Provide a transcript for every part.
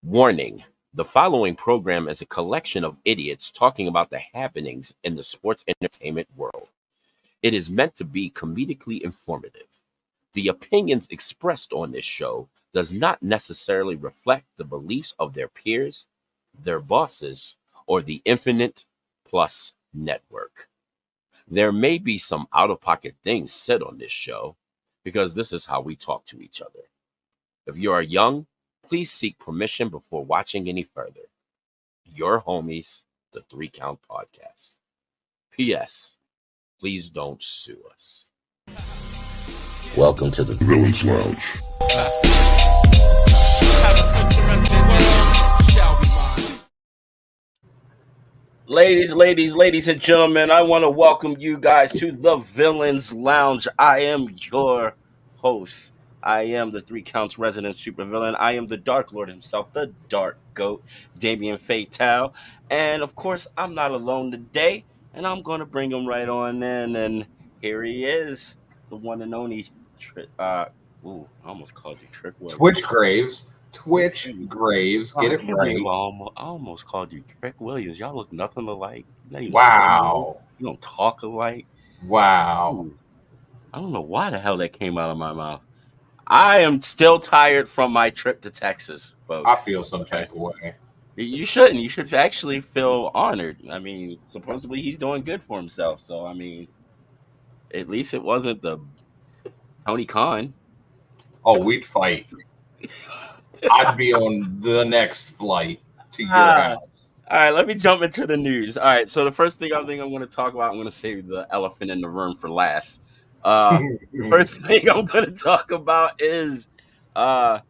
Warning: the following program is a collection of idiots talking about the happenings in the sports entertainment world. It is meant to be comedically informative. The opinions expressed on this show does not necessarily reflect the beliefs of their peers, their bosses, or the Infinite Plus network. There may be some out-of-pocket things said on this show because this is how we talk to each other. If you are young, please seek permission before watching any further. Your homies, the 3 Count Podcast. P.S. Please don't sue us. Welcome to the Villain's Lounge. Ladies and gentlemen, I want to welcome you guys to the Villain's Lounge. I am your host. I am the 3 Counts resident supervillain. I am the Dark Lord himself, the Dark Goat, Damien Fatale. And of course, I'm not alone today, and I'm going to bring him right on in. And here he is, the one and only I almost called you Trick Williams. Twitch Graves, get it right. I almost called you Trick Williams. Y'all look nothing alike. Wow. You don't talk alike. Wow. Ooh, I don't know why the hell that came out of my mouth. I am still tired from my trip to Texas, folks. I feel some type of way. You shouldn't. You should actually feel honored. I mean, supposedly he's doing good for himself. So, I mean, at least it wasn't the Tony Khan. Oh, we'd fight. I'd be on the next flight to your house. All right, let me jump into the news. All right, so the first thing I think I'm going to talk about, I'm going to save the elephant in the room for last. The first thing I'm going to talk about is the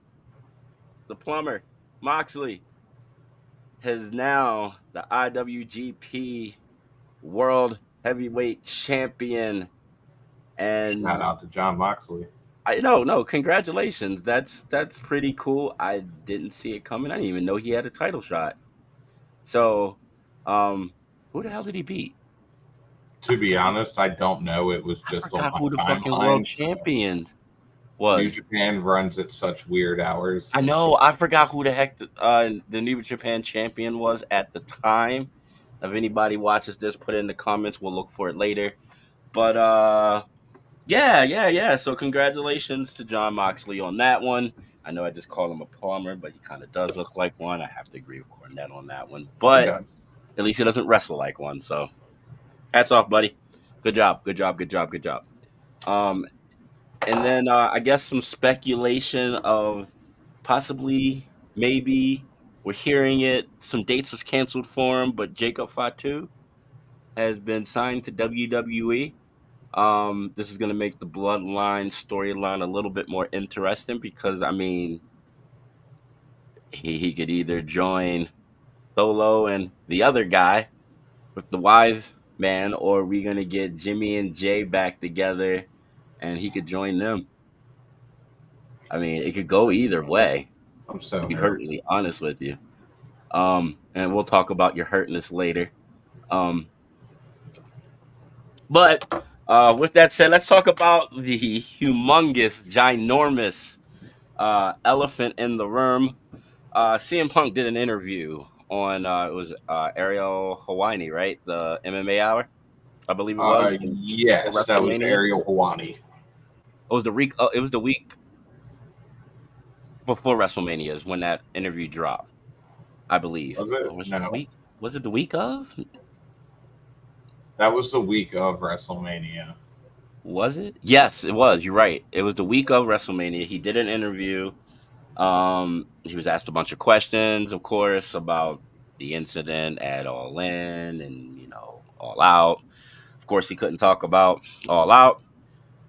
plumber, Moxley, has now the IWGP World Heavyweight Champion. And shout out to John Moxley. No, congratulations. That's pretty cool. I didn't see it coming. I didn't even know he had a title shot. So, who the hell did he beat? To be honest, I don't know. It was just on my who the fucking world champion was. New Japan runs at such weird hours. I know. I forgot who the heck the New Japan champion was at the time. If anybody watches this, put it in the comments. We'll look for it later. But yeah. So congratulations to John Moxley on that one. I know I just called him a plumber, but he kind of does look like one. I have to agree with Cornette on that one. But at least he doesn't wrestle like one. So hats off, buddy. Good job. And then I guess some speculation of possibly, maybe, we're hearing it. Some dates was canceled for him, but Jacob Fatu has been signed to WWE. This is going to make the Bloodline storyline a little bit more interesting because, I mean, he could either join Solo and the other guy with the wise man, or we're going to get Jimmy and Jay back together and he could join them. I mean, it could go either way. I'm so to be hurtly honest with you. And we'll talk about your hurtness later. But with that said, let's talk about the humongous, ginormous elephant in the room. CM Punk did an interview on it was Ariel Helwani, right? The MMA Hour, I believe it was. Yes, that was Ariel Helwani. It was the week. It was the week before WrestleMania is when that interview dropped, I believe. Was it? No. Was it the week of? That was the week of WrestleMania. Was it? Yes, it was. You're right. It was the week of WrestleMania. He did an interview. He was asked a bunch of questions, of course, about the incident at All In and, All Out. Of course, he couldn't talk about All Out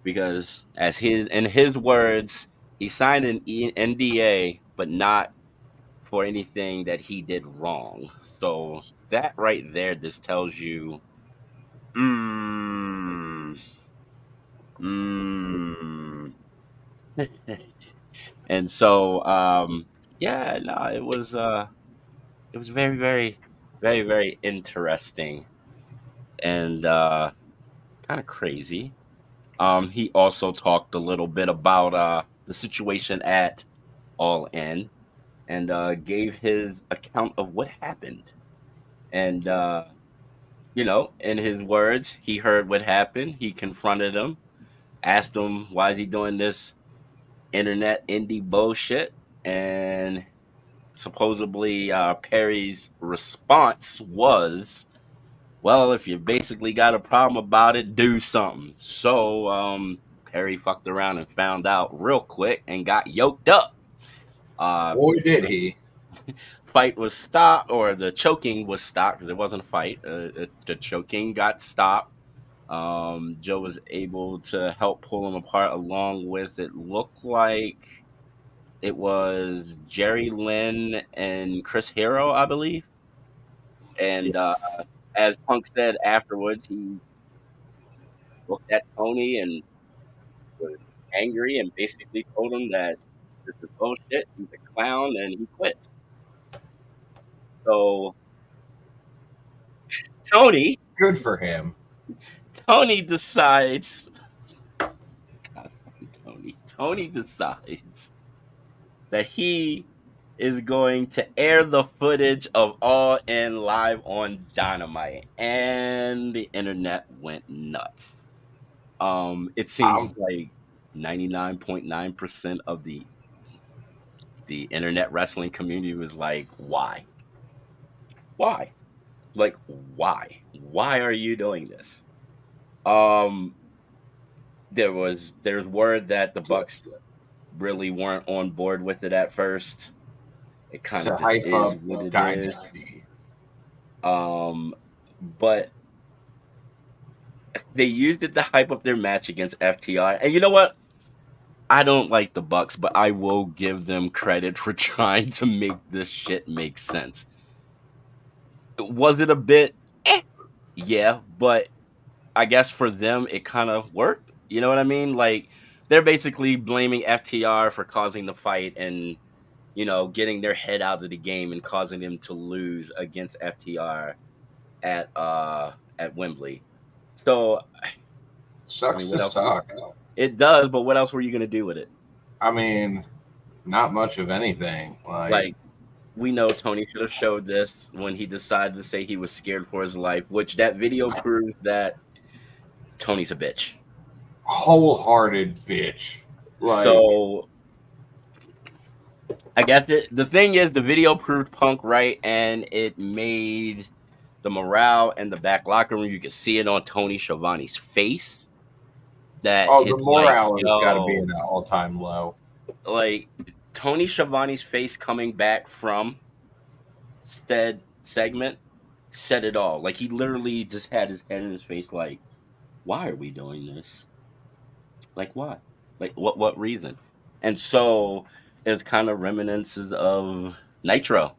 because, in his words, he signed an NDA, but not for anything that he did wrong. So that right there just tells you, and so, it was very, very, very, very interesting and kind of crazy. He also talked a little bit about the situation at All In and gave his account of what happened. And in his words, he heard what happened. He confronted him, asked him why is he doing this internet indie bullshit, and supposedly Perry's response was, "Well, if you basically got a problem about it, do something." So Perry fucked around and found out real quick and got yoked up. Uh, Boy, did he. Fight was stopped, or the choking was stopped because it wasn't a fight. The choking got stopped. Joe was able to help pull him apart, along with it looked like it was Jerry Lynn and Chris Hero, I believe. Yeah. And as Punk said afterwards, he looked at Tony and was angry and basically told him that this is bullshit. He's a clown and he quits. So Tony, Good for him. Tony decides. God, fucking Tony. Tony decides that he is going to air the footage of All In live on Dynamite, and the internet went nuts. It seems I'm like 99.9% of the internet wrestling community was like, "Why? Why? Like, why? Why are you doing this?" Um, there's word that the Bucks really weren't on board with it at first. It kind of to just hype is up what it is. Dynasty. But they used it to hype up their match against FTR. And you know what? I don't like the Bucks, but I will give them credit for trying to make this shit make sense. Was it a bit? Eh, yeah, but I guess for them it kind of worked. You know what I mean? Like they're basically blaming FTR for causing the fight and getting their head out of the game and causing them to lose against FTR at Wembley. So I Sucks mean, to what else? suck. It does, but what else were you gonna do with it? I mean, not much of anything. Like, Like we know Tony should have showed this when he decided to say he was scared for his life, which that video proves that Tony's a bitch. wholehearted bitch. Like, So I guess the thing is the video proved Punk right, and it made the morale and the back locker room. You could see it on Tony Schiavone's face that oh, the it's like, morale has got to be yo, at an all-time low. like Tony Schiavone's face coming back from said segment said it all. Like he literally just had his head in his face, like, why are we doing this? Like why? Like what reason? And so it's kind of reminiscences of Nitro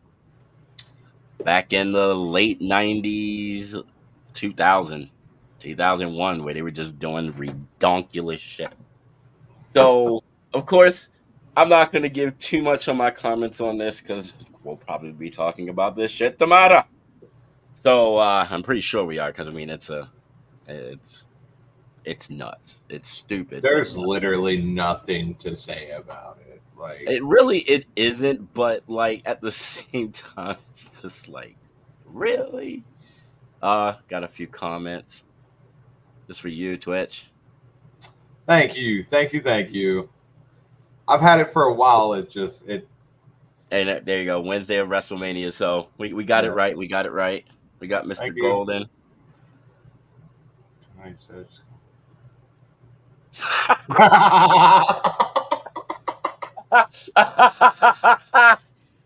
back in the late 90s, 2000, 2001, where they were just doing redonkulous shit. So, of course, I'm not going to give too much of my comments on this because we'll probably be talking about this shit tomorrow. So I'm pretty sure we are because I mean it's it's nuts. It's stupid but There's nuts. literally nothing to say about it. Like, It isn't, but like at the same time, it's just like really. Got a few comments just for you, Twitch. thank you, thank you, thank you. I've had it for a while. It And there you go, Wednesday of WrestleMania. So we got it yes. right. We got it right. We got Mr. Thank you. Golden.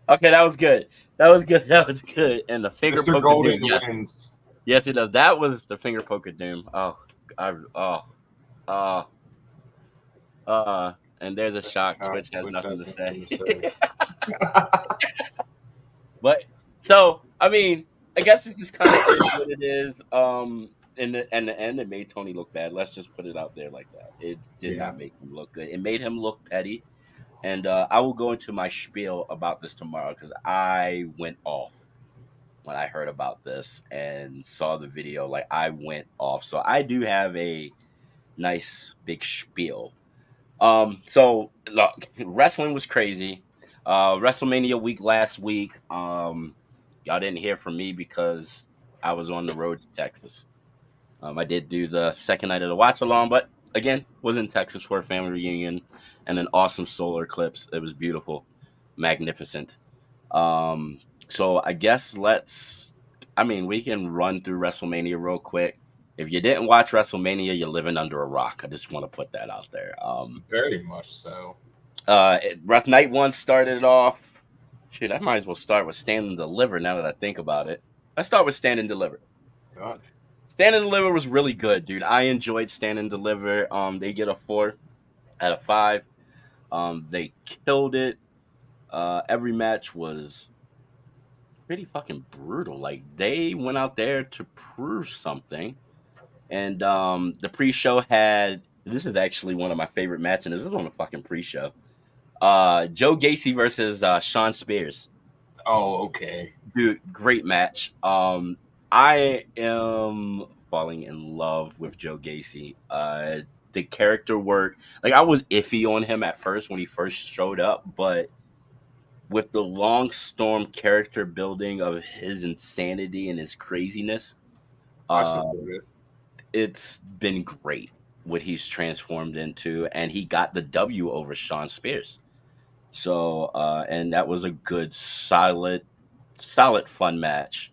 Okay, that was good. That was good. That was good. And the finger Mr. poke of doom. Golden Yes, wins. yes, it does. That was the finger poke of doom. Uh, and there's a shock. Twitch has Which nothing has to say. nothing to say. But so I mean, I guess it just kind of is what it is. In the end, it made Tony look bad. Let's just put it out there like that. It did Yeah. not make him look good. It made him look petty. And I will go into my spiel about this tomorrow because I went off when I heard about this and saw the video. Like I went off. So I do have a nice big spiel. So look, wrestling was crazy. WrestleMania week last week. Y'all didn't hear from me because I was on the road to Texas. I did do the second night of the watch along, but again, was in Texas for a family reunion and an awesome solar eclipse. It was beautiful, magnificent. Um, so I guess I mean, we can run through WrestleMania real quick. If you didn't watch WrestleMania, you're living under a rock. I just want to put that out there. Very much so. Night one started off. Shoot, I might as well start with Stand and Deliver now that I think about it. Let's start with Stand and Deliver. God. Stand and Deliver was really good, dude. I enjoyed Stand and Deliver. They get a 4 out of 5. They killed it. Every match was pretty fucking brutal. Like they went out there to prove something. And the pre-show had this is actually one of my favorite matches. This was on the fucking pre-show. Joe Gacy versus Sean Spears. Oh, okay. Dude, great match. I am falling in love with Joe Gacy. The character work, like I was iffy on him at first when he first showed up, but with the long storm character building of his insanity and his craziness, I uh, support it. it's been great what he's transformed into, and he got the W over Sean Spears. So, and that was a good, solid, fun match.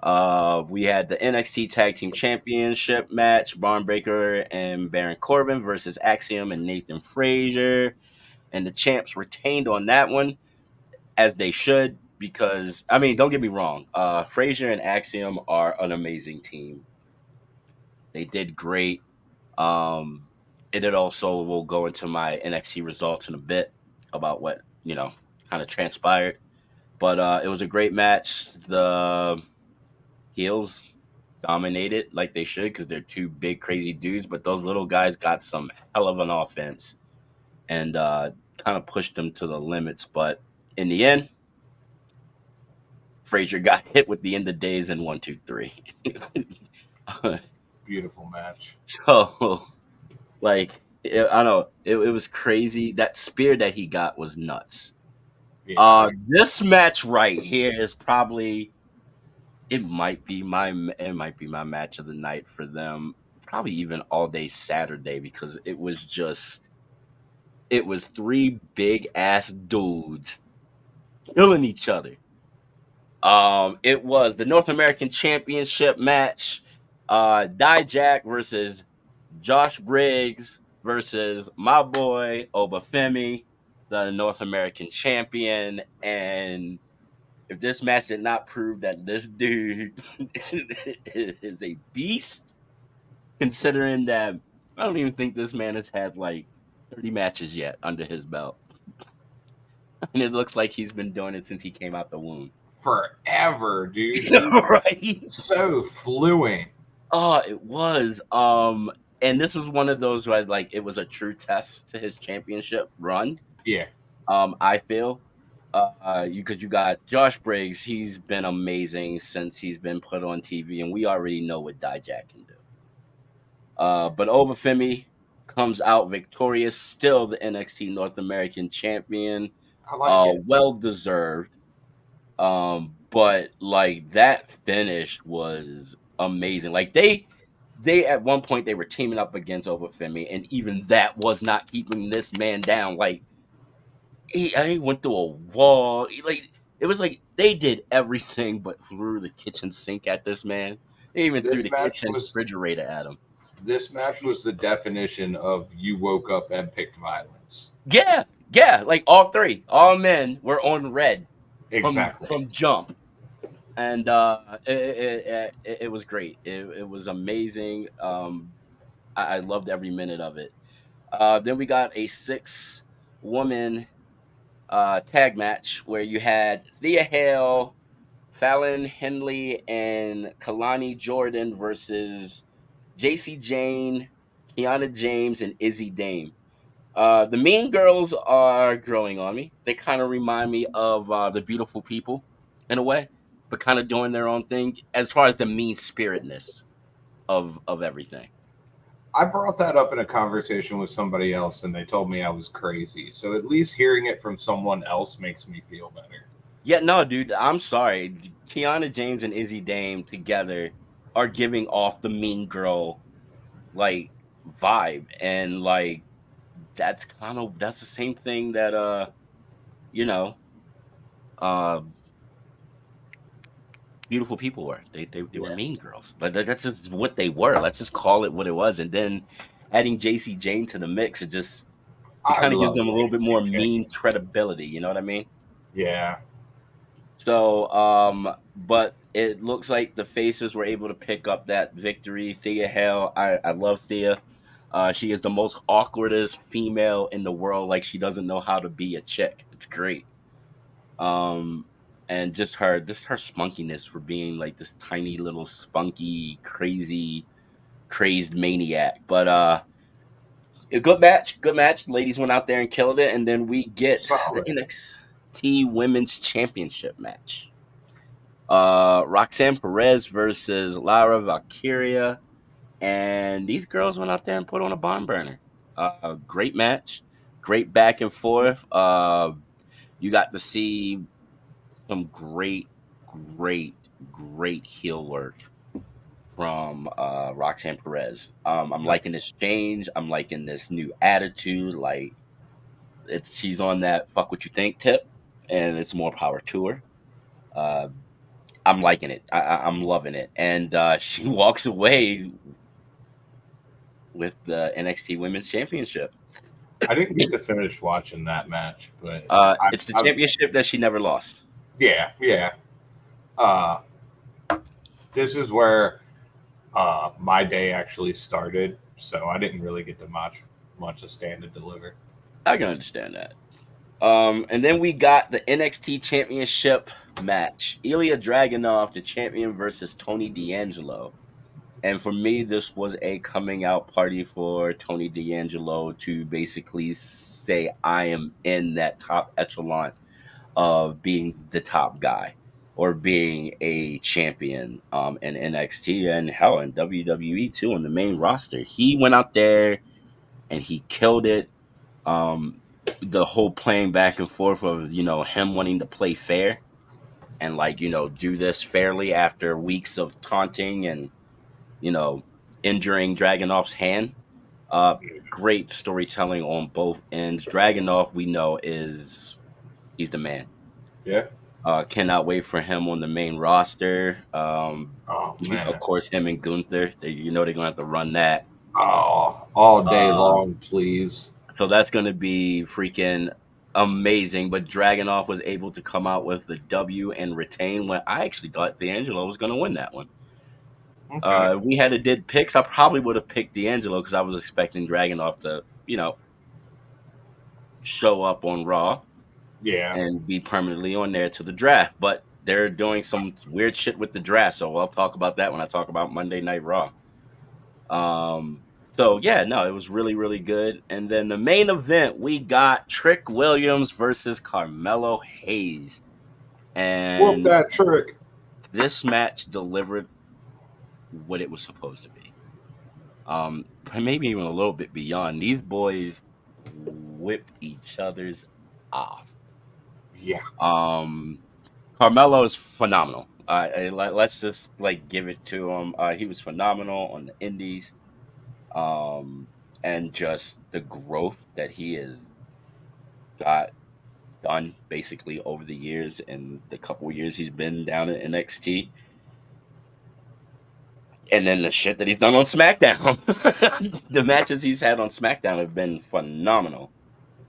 We had the NXT Tag Team Championship match: Braun Breaker and Baron Corbin versus Axiom and Nathan Frazier, and the champs retained on that one, as they should. Because I mean, don't get me wrong, Frazier and Axiom are an amazing team. They did great. And it also will go into my NXT results in a bit about what kind of transpired. But it was a great match. The heels dominated like they should because they're two big crazy dudes, but those little guys got some hell of an offense and kind of pushed them to the limits. But in the end, Frazier got hit with the end of days in 1, 2, 3. Beautiful match. So like I don't know, it was crazy. That spear that he got was nuts. Yeah. This match right here is probably it might be my match of the night for them. Probably even all day Saturday because it was three big ass dudes killing each other. It was the North American Championship match. Dijak versus Josh Briggs versus my boy Obafemi, the North American champion. And if this match did not prove that this dude is a beast, considering that I don't even think this man has had like 30 matches yet under his belt. And it looks like he's been doing it since he came out the womb. Forever, dude. He was Right? so fluent. Oh, it was. And this was one of those where like it was a true test to his championship run. Yeah. I feel. Because you got Josh Briggs, he's been amazing since he's been put on TV, and we already know what Dijak can do. But Obafemi comes out victorious, still the NXT North American champion. I like it. Well deserved. But like that finish was amazing. Like they at one point they were teaming up against Obafemi, and even that was not keeping this man down. Like he went through a wall. Like it was like they did everything but threw the kitchen sink at this man. They even threw This the match kitchen was refrigerator at him. this match was the definition of you woke up and picked violence. Yeah, yeah. Like all three, all men were on red Exactly. from jump, and it was great. It was amazing. I loved every minute of it. Then we got a 6 woman tag match where you had Thea Hale, Fallon Henley, and Kalani Jordan versus JC Jane, Kiana James, and Izzy Dame. The Mean Girls are growing on me. They kind of remind me of the Beautiful People in a way, but kind of doing their own thing as far as the mean spiritedness of everything. I brought that up in a conversation with somebody else, and they told me I was crazy. So at least hearing it from someone else makes me feel better. Yeah, no, dude, I'm sorry. Kiana James and Izzy Dame together are giving off the mean girl like vibe, and like that's the same thing that you know uh beautiful people were. They were Yeah, mean girls. Like that's just what they were. Let's just call it what it was. And then adding JC Jane to the mix, it I kind of gives love them a little bit Daisy more Jane. mean credibility. You know what I mean? Yeah, So, but it looks like the faces were able to pick up that victory. Thea Hale, I love Thea. She is the most awkwardest female in the world. Like she doesn't know how to be a chick. It's great. Um, and just her spunkiness for being like this tiny little spunky, crazy, crazed maniac. But a good match, good match. Ladies went out there and killed it, and then we get the solid. NXT Women's Championship match. Roxanne Perez versus Lara Valkyria, and these girls went out there and put on a barn burner. Great match, great back and forth. You got to see some great heel work from Roxanne Perez. I'm liking this change. I'm liking this new attitude. Like she's on that fuck what you think tip, and it's more power to her. Uh, I'm liking it. I'm loving it. And she walks away with the NXT Women's Championship. I didn't get to finish watching that match, but I, It's the I championship that she never lost. yeah, yeah. Uh, this is where my day actually started, so I didn't really get to watch much of Stand and Deliver. I can understand that. And then we got the NXT Championship match: Ilya Dragunov, the champion, versus Tony D'Angelo. And for me, this was a coming out party for Tony D'Angelo to basically say, I am in that top echelon of being the top guy or being a champion in NXT and hell in WWE too on the main roster. He went out there and he killed it. Um, the whole playing back and forth of him wanting to play fair and like do this fairly after weeks of taunting and you know injuring Dragonov's hand. Uh, Great storytelling on both ends. Dragonov, we know, he's the man. Yeah. Cannot wait for him on the main roster. Oh Of man. course, him and Gunther. They're gonna have to run that. Oh, all day Uh, long, please. so that's gonna be freaking amazing. But Dragonoff was able to come out with the W and retain. When I actually thought D'Angelo was gonna win that one. Okay. We had a did picks. I probably would have picked D'Angelo because I was expecting Dragonoff to show up on Raw Yeah. and be permanently on there to the draft. But they're doing some weird shit with the draft, so I'll talk about that when I talk about Monday Night Raw. So yeah, no, it was really, really good. And then the main event, we got Trick Williams versus Carmelo Hayes. Whoop And that trick. this match delivered what it was supposed to be. Maybe even a little bit beyond. These boys whipped each other's ass. Yeah. Um, Carmelo is phenomenal. Let's just like give it to him. He was phenomenal on the Indies, and just the growth that he has got done basically over the years and the couple years he's been down at NXT, and then the shit that he's done on SmackDown. The matches he's had on SmackDown have been phenomenal.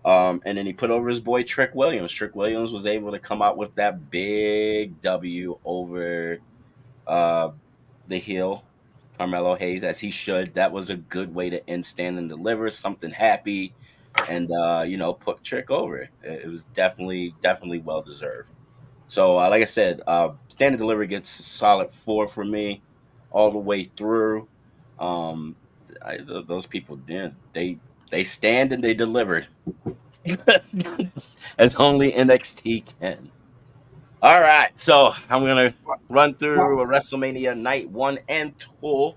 And then he put over his boy Trick Williams. Trick Williams was able to come out with that big W over uh, the heel, Carmelo Hayes, as he should. That was a good way to end Stand and Deliver, something happy, and put Trick over. It was definitely well deserved. So, like I said, Stand and Deliver gets a solid 4 for me, all the way through. Um, those people did they stand and they delivered, as only NXT can. All right, so I'm gonna run through Well, a WrestleMania night 1 and 2.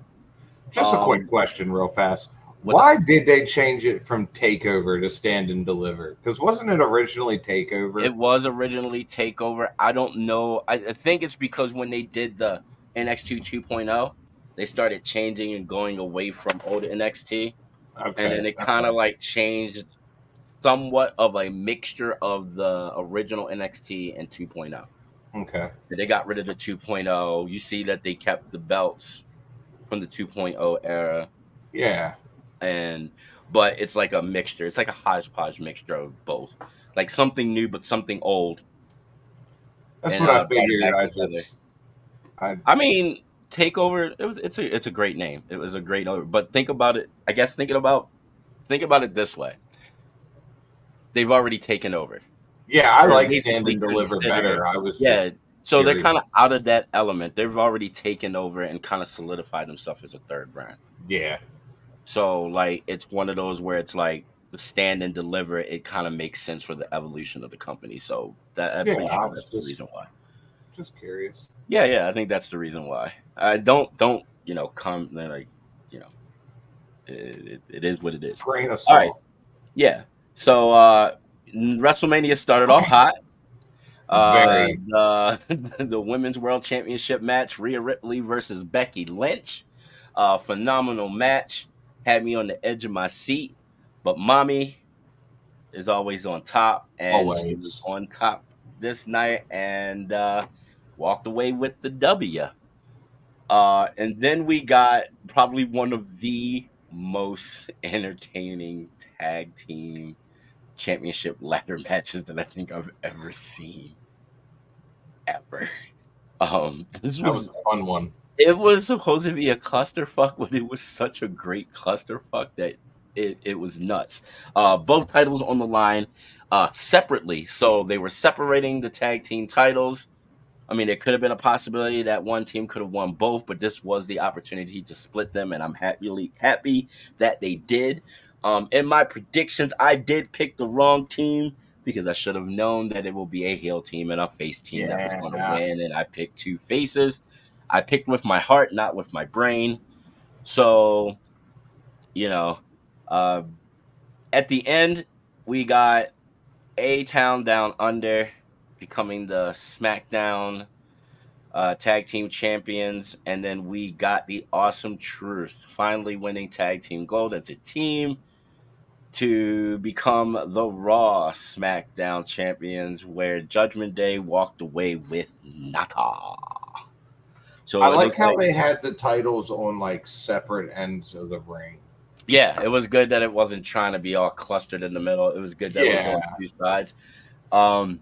just a quick question, real fast. What's up? Why did they change it from Takeover to Stand and Deliver? Because wasn't it originally Takeover? It was originally Takeover. I don't know. I think it's because when they did the NXT 2.0, they started changing and going away from old NXT, and Okay, then it kind of okay, like changed somewhat of a mixture of the original NXT and 2.0. okay. They got rid of the 2.0. You see that they kept the belts from the 2.0 era, Yeah, and but it's like a mixture. It's like a hodgepodge mixture of both, like something new but something old, that's and what I brought it figured. back together. I I mean, Takeover. It's a great name. It was a great over. But think about it. I guess think about it this way. They've already taken over. yeah, I They're like Stand basically and Deliver considered, better. I was yeah. just So they're curious. kind of out of that element. They've already taken over and kind of solidified themselves as a third brand. Yeah, So like it's one of those where it's like the stand and deliver. It kind of makes sense for the evolution of the company. So that I'm yeah. pretty I sure was that's the reason why. just curious. Yeah, yeah, I think that's the reason why. I don't come then like you know it is what it is. Grain of All right, salt. yeah. So WrestleMania started off hot. Very. The the women's world championship match, Rhea Ripley versus Becky Lynch. Phenomenal match. Had me on the edge of my seat, but mommy is always on top, and she was Always. on top this night and walked away with the W. And then we got probably one of the most entertaining tag team championship ladder matches that I think I've ever seen ever. This That was was a fun one. it was supposed to be a clusterfuck, but it was such a great clusterfuck that it was nuts. Both titles on the line, separately, so they were separating the tag team titles. I mean, it could have been a possibility that one team could have won both, but this was the opportunity to split them, and I'm happy that they did. In my predictions, I did pick the wrong team because I should have known that it will be a heel team and a face team that was going to Yeah. win, and I picked two faces. I picked with my heart, not with my brain. So, you know, uh, at the end, we got A Town Down Under becoming the SmackDown tag team champions, and then we got the Awesome Truth finally winning tag team gold as a team to become the Raw SmackDown champions, where Judgment Day walked away with nada. I So it like looks how like, they had the titles on like separate ends of the ring. yeah, it was good that it wasn't trying to be all clustered in the middle. It was good that it was on Yeah. two sides. Um,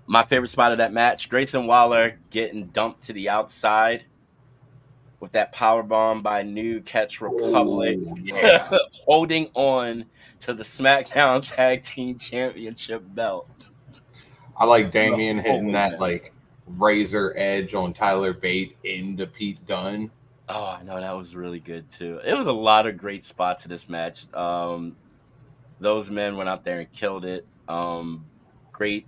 my favorite spot of that match, Grayson Waller getting dumped to the outside with that power bomb by New Catch Republic, Oh yeah. holding on to the SmackDown Tag Team Championship belt I like the Damien whole hitting way that down. like razor edge on Tyler Bate into Pete Dunne. Oh, I know that was really good too. It was a lot of great spots in this match. Those men went out there and killed it.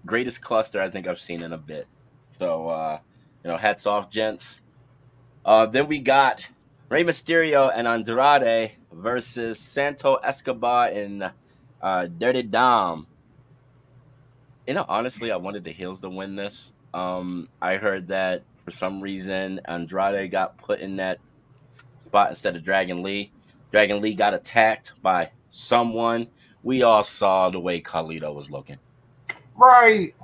Greatest cluster I think I've seen in a bit. So hats off, gents. Then we got Rey Mysterio and Andrade versus Santo Escobar and Dirty Dom. Honestly, I wanted the heels to win this. I heard that for some reason Andrade got put in that spot instead of Dragon Lee. Dragon Lee got attacked by someone. We all saw the way Carlito was looking. Right.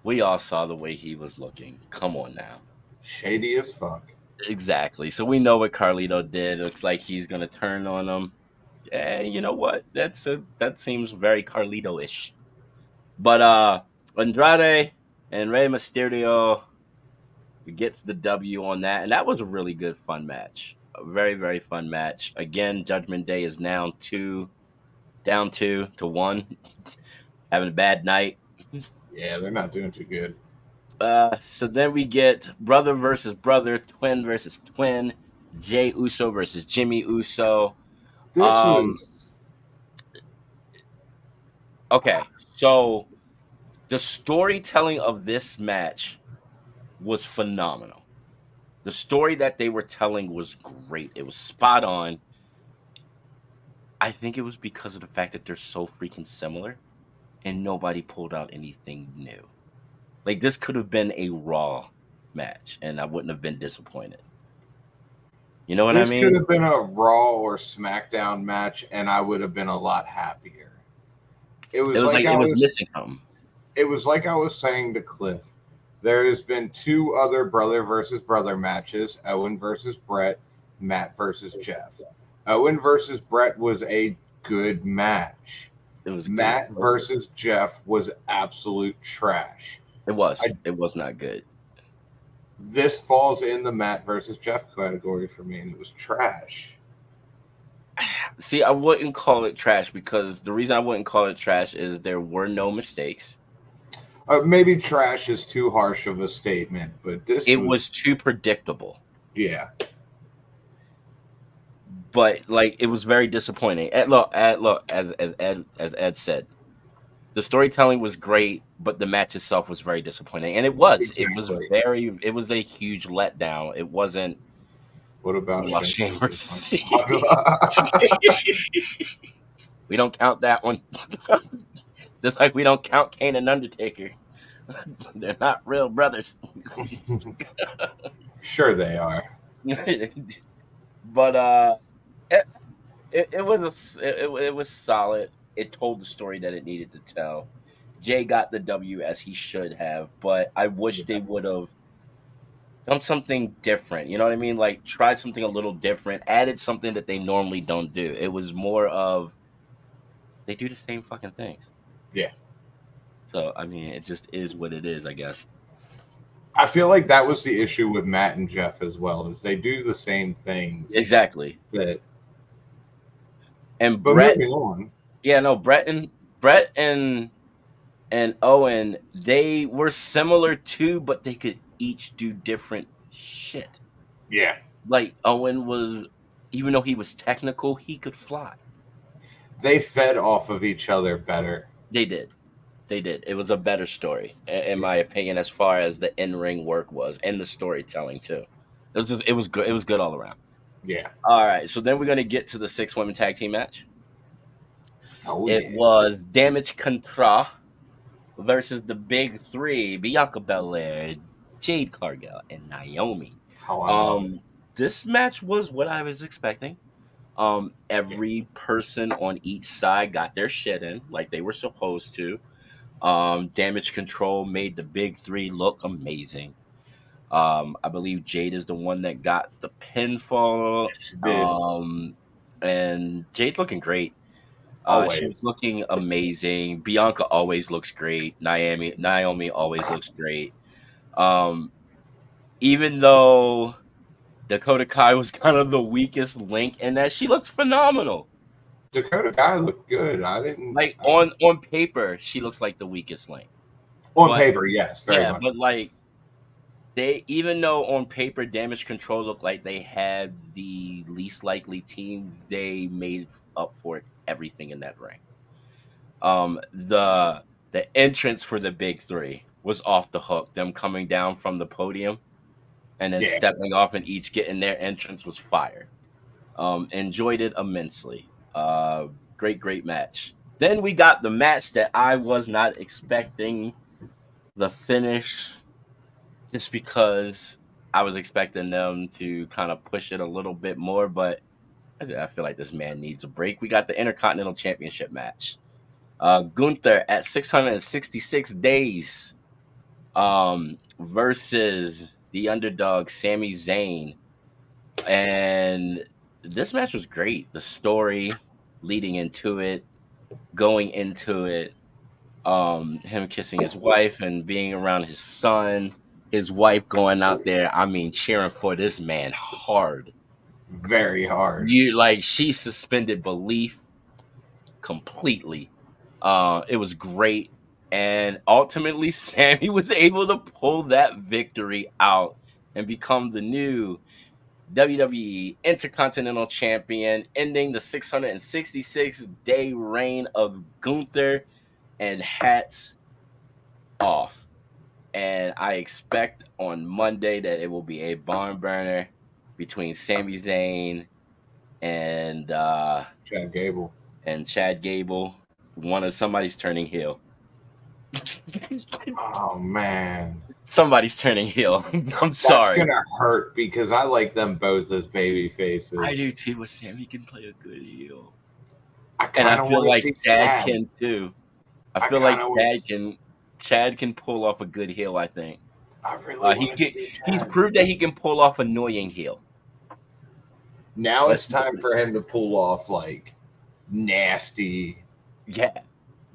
We all saw the way he was looking. Come on now. Shady as fuck. Exactly. So we know what Carlito did. Looks like he's gonna turn on him. Yeah, you know what? That seems very Carlito-ish. But Andrade and Rey Mysterio gets the W on that, and that was a really good fun match. A very, very fun match. Again, Judgment Day is now down two to one, having a bad night. Yeah, they're not doing too good. So then we get brother versus brother, twin versus twin, Jay Uso versus Jimmy Uso. This Um, was okay, so the storytelling of this match was phenomenal. The story that they were telling was great. It was spot on. I think it was because of the fact that they're so freaking similar and nobody pulled out anything new. Like this could have been a Raw match and I wouldn't have been disappointed. You know what I This could mean? have been a Raw or SmackDown match, and I would have been a lot happier. It It was was like like I it was was. missing something. It was like I was saying to Cliff. There has been two other brother versus brother matches: Owen versus Brett, Matt versus Jeff. Owen versus Brett was a good match. It was good. Matt versus Jeff was absolute trash. It was. I, It was not good. this falls in the Matt versus Jeff category for me, and it was trash. See, I wouldn't call it trash because the reason I wouldn't call it trash is there were no mistakes. Maybe trash is too harsh of a statement, but this It was, was too predictable. yeah, But like it was very disappointing. Look, as Ed said, the storytelling was great, but the match itself was very disappointing. And it was. exactly. It was a huge letdown. It wasn't What about well Shane? Shane versus we don't count that one. Just like we don't count Kane and Undertaker. They're not real brothers. Sure, they are. But it, it was it was solid. It told the story that it needed to tell. Jay got the W as he should have, but I wish they Yeah. would have done something different. You know what I mean? Like tried something a little different, added something that they normally don't do. It was more of they do the same fucking things. Yeah. So I mean, it just is what it is, I guess. I feel like that was the issue with Matt and Jeff as well, is they do the same things Exactly. that. And But Brett, moving on, yeah, no, Brett and Owen, they were similar too, but they could each do different shit. yeah, Like Owen was, even though he was technical, he could fly. they fed off of each other better. They did. They did. It was a better story, in Yeah, my opinion, as far as the in ring work was and the storytelling too. It was good. It was good all around. yeah. All right, so then we're gonna get to the 6 women tag team match. Oh It yeah. was Damage Contra versus the big three: Bianca Belair, Jade Cargill, and Naomi. How I love it. Um, this match was what I was expecting. Yeah. Every person on each side got their shit in like they were supposed to. Damage Control made the big three look amazing. I believe Jade is the one that got the pinfall. She did. And Jade's looking great. She's Always. looking amazing. Bianca always looks great. Naomi always looks great. Um, even though Dakota Kai was kind of the weakest link in that, she looked phenomenal. Dakota Guy looked good. I didn't. Like on paper, she looks like the weakest link. On But paper, yes, very yeah, much. but like they even though on paper Damage Control looked like they had the least likely team, they made up for it everything in that ring. The entrance for the big three was off the hook. Them coming down from the podium and then Yeah. stepping off and each getting their entrance was fire. Enjoyed it immensely. Great match. Then we got the match that I was not expecting the finish just because I was expecting them to kind of push it a little bit more, but I feel like this man needs a break. We got the Intercontinental Championship match. Gunther at 666 days versus the underdog Sami Zayn. And this match was great. The story leading into it, going into it, him kissing his wife and being around his son, his wife going out there, I mean, cheering for this man hard. Very hard. You like she suspended belief completely. It was great. And ultimately, Sammy was able to pull that victory out and become the new WWE Intercontinental Champion, ending the 666-day reign of Gunther. And hats off. And I expect on Monday that it will be a barn burner between Sami Zayn and Chad Gable. Chad Gable. One of somebody's turning heel. Oh man, Somebody's turning heel. I'm that's sorry. gonna hurt because I like them both as baby I do faces. too, but Sammy can play a good heel. I And I kind of feel want to like see Chad Chad. can too. I I feel like kind of want to. Chad can pull off a good heel, I think. I really He want to can, see he's Chad. proved that he can pull off annoying heel. Now Let's it's just time for him to pull off like nasty. yeah.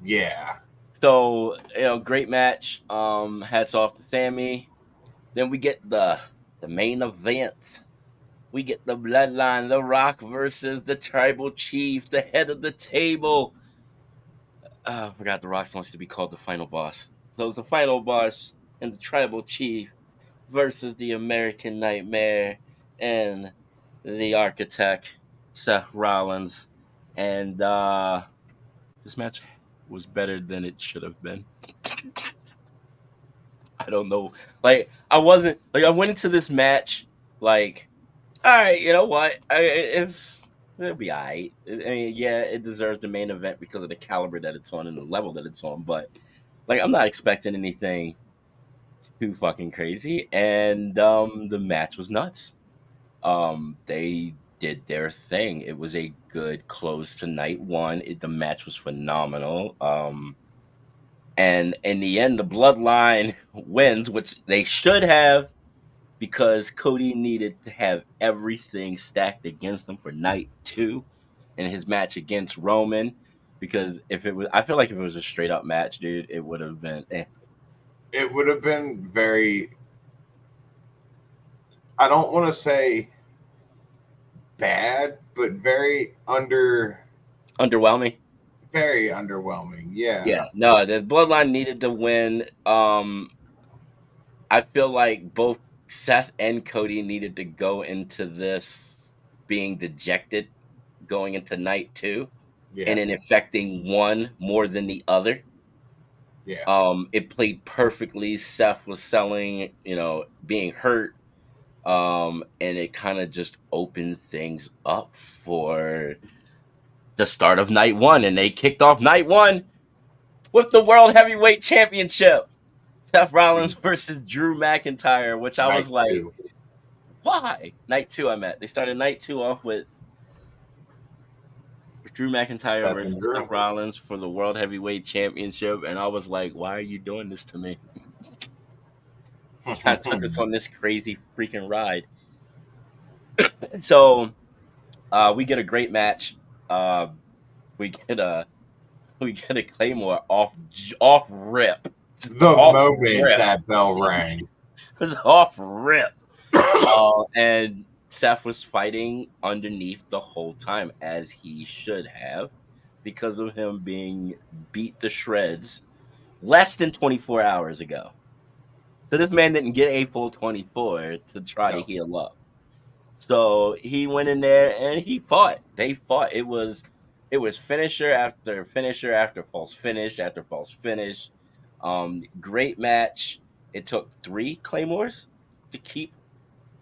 Yeah, So, great match. Hats off to Sammy. Then we get the main event. We get the Bloodline, The Rock versus the Tribal Chief, the head of the table. I forgot The Rock wants to be called the final boss. So it's the final boss and the Tribal Chief versus the American Nightmare and the Architect, Seth Rollins. And this match was better than it should have been. I don't know. Like I wasn't like I went into this match like, all right, you know what? It'll be alright. I mean, yeah, it deserves the main event because of the caliber that it's on and the level that it's on. But like, I'm not expecting anything too fucking crazy. And the match was nuts. They did their thing. It was a good close to night one. The match was phenomenal. And in the end, the Bloodline wins, which they should have because Cody needed to have everything stacked against him for night two in his match against Roman. Because if it was, I feel like if it was a straight up match, dude, it would have been. it would have been very. I don't want to say bad, but Underwhelming. very underwhelming. Yeah, Yeah, no, the Bloodline needed to win. I feel like both Seth and Cody needed to go into this being dejected going into night two and yeah, then affecting one more than the other. yeah. It played perfectly. Seth was selling, being hurt. And it kind of just opened things up for the start of night one. And they kicked off night one with the World Heavyweight Championship. Seth Rollins versus Drew McIntyre, which I was Night like, two. why? Night two, I met. They started night two off with Drew McIntyre Seth and versus Seth Drew. Rollins for the World Heavyweight Championship. And I was like, why are you doing this to me? You kind of took us on this crazy freaking ride. So we get a great match. Uh, we get a we get a Claymore off rip, The off moment rip, that bell rang. off rip. And Seth was fighting underneath the whole time as he should have, because of him being beat to shreds less than 24 hours ago. So this man didn't get a full 24 to try to No, heal up. So he went in there and he fought. They fought. It was finisher after finisher after false finish after false finish. Great match. It took 3 claymores to keep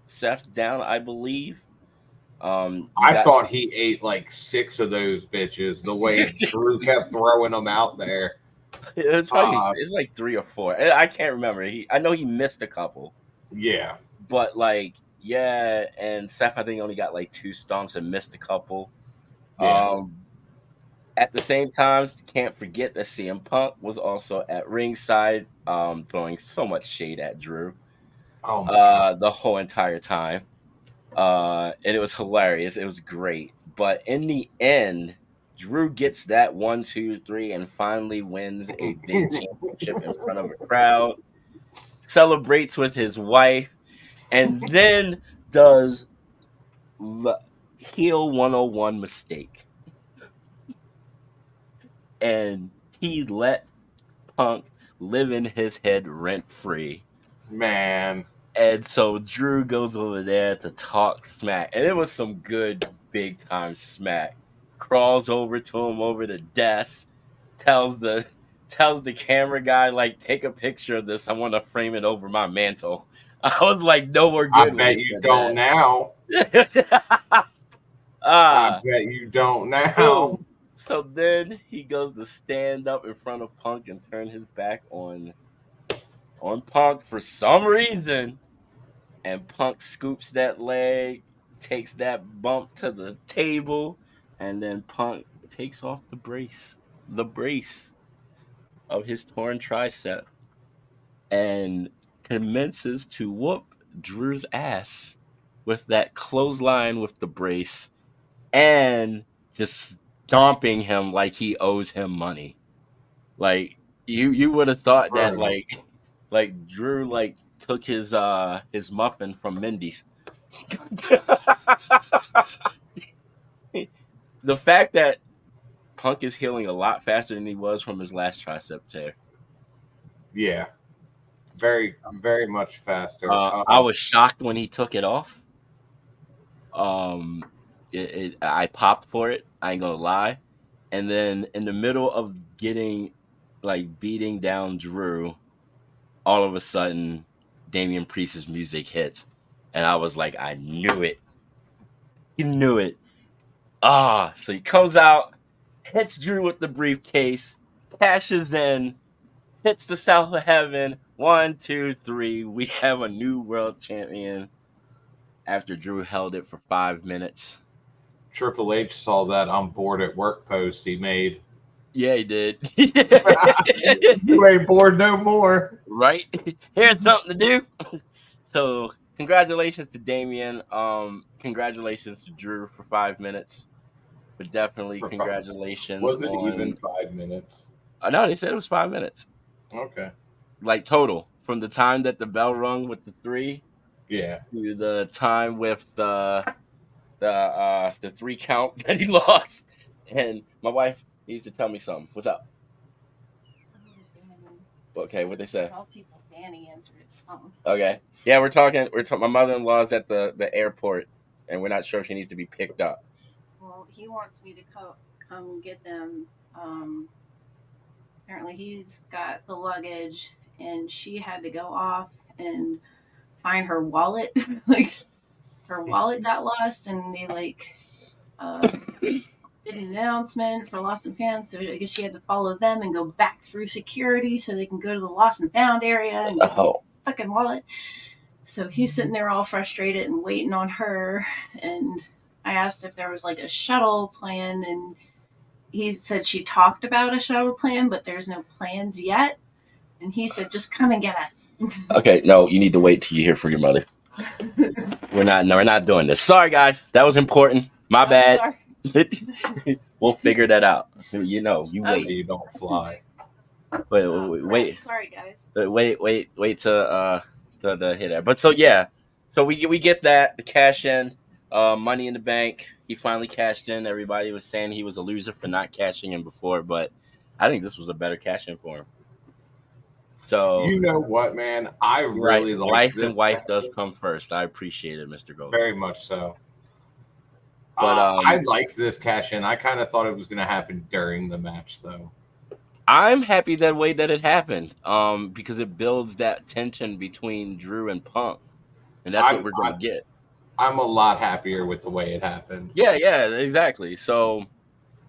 Seth down, I believe. You I got thought he ate like six of those bitches. The way it Drew kept throwing them out there. was probably Uh, it's like 3 or 4. I can't remember. I know he missed a couple, yeah, but like yeah, and Seth I think only got like 2 stomps and missed a couple. yeah. Um, At the same time, can't forget that CM Punk was also at ringside, throwing so much shade at Drew Oh my god. the whole entire time. And it was hilarious. It was great. But in the end, Drew gets that 1, 2, 3 and finally wins a big championship in front of a crowd, celebrates with his wife, and then does the heel 101 mistake. And he let Punk live in his head rent free. Man, And so Drew goes over there to talk smack. And it was some good big time smack. Crawls over to him over the desk, tells the tells the camera guy, like, take a picture of this. I want to frame it over my mantle. I was like, no, we're I good when bet he you said don't now. that. I Ah, bet you don't now. boom. So then he goes to stand up in front of Punk and turn his back on Punk for some reason. And Punk scoops that leg, takes that bump to the table, and then Punk takes off the brace of his torn tricep, and commences to whoop Drew's ass with that clothesline with the brace and just stomping him like he owes him money. Like you would have thought that Brutal. like Drew like took his muffin from Mindy's. The fact that Punk is healing a lot faster than he was from his last tricep tear. Yeah, very, very much faster. I was shocked when he took it off. Um, I popped for it. I ain't gonna lie. And then in the middle of getting like beating down Drew, all of a sudden Damian Priest's music hits, and I was like, I knew it. You knew it. So he comes out, hits Drew with the briefcase, cashes in, hits the South of Heaven. 1, 2, 3. We have a new world champion after Drew held it for 5 minutes. Triple H saw that on board at work post he made. Yeah, he did. You ain't bored no more. Right? Here's something to do. So congratulations to Damien. Congratulations to Drew for 5 minutes. But definitely For five. congratulations Was it even on 5 minutes? no, they said it was 5 minutes. Okay. Like total. From the time that the bell rung with the three Yeah. to the time with the 3 count that he lost. And my wife needs to tell me something. What's up? Okay, what they say? All people Danny answered his phone. Okay. Yeah, we're talking. My mother-in-law's at the airport, and we're not sure if she needs to be picked up. Well, he wants me to come get them. Apparently, he's got the luggage, and she had to go off and find her wallet. Like her wallet got lost, and they did an announcement for lost and found. So I guess she had to follow them and go back through security so they can go to the lost and found area and get the Oh, fucking wallet. So he's sitting there all frustrated and waiting on her. And I asked if there was like a shuttle plan, and he said she talked about a shuttle plan, but there's no plans yet. And he said, just come and get us. okay. No, you need to wait till you hear from your mother. We're not. No, we're not doing this. Sorry, guys. That was important. My bad. We'll figure that out. You know, you wait. You don't fly. Wait. Sorry, guys. Wait to hit that. But so yeah, so we get that the cash in, Money in the Bank. He finally cashed in. Everybody was saying he was a loser for not cashing in before, but I think this was a better cash in for him. So You know what, man? I right, really like life and this wife does match. come first. I appreciate it, Mr. Gold. Very much so. But I liked this cash in. I kind of thought it was going to happen during the match, though. I'm happy that way that it happened. Because it builds that tension between Drew and Punk, and that's what I'm we're gonna get. I'm a lot happier with the way it happened. Yeah, exactly. So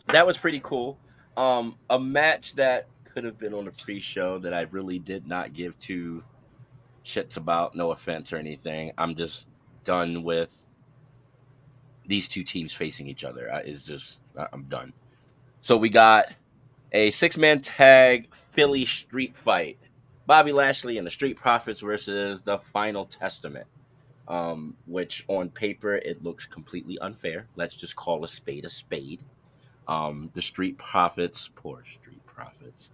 that was pretty cool. A match that could have been on the pre-show that I really did not give two shits about. No offense or anything. I'm just done with these two teams facing each other. I'm done. So we got a 6-man tag Philly street fight. Bobby Lashley and the Street Profits versus the Final Testament. Which on paper it looks completely unfair. Let's just call a spade a spade. The Street Profits, poor Street Profits,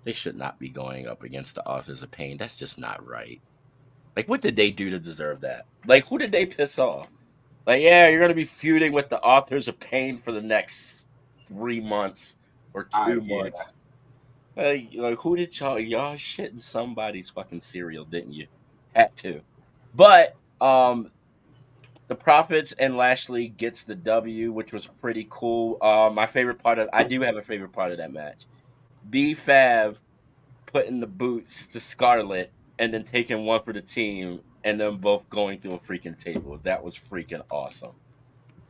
they should not be going up against the Authors of Pain. That's just not right. Like, what did they do to deserve that? Like, who did they piss off? Like, yeah, you're gonna be feuding with the Authors of Pain for the next 3 months or two Yeah. months. Like who did y'all shit in somebody's fucking cereal, didn't you? Had to. But the Profits and Lashley gets the W, which was pretty cool. My favorite part of I do have a favorite part of that match. B Fab putting the boots to Scarlett and then taking one for the team and then both going through a freaking table. That was freaking awesome.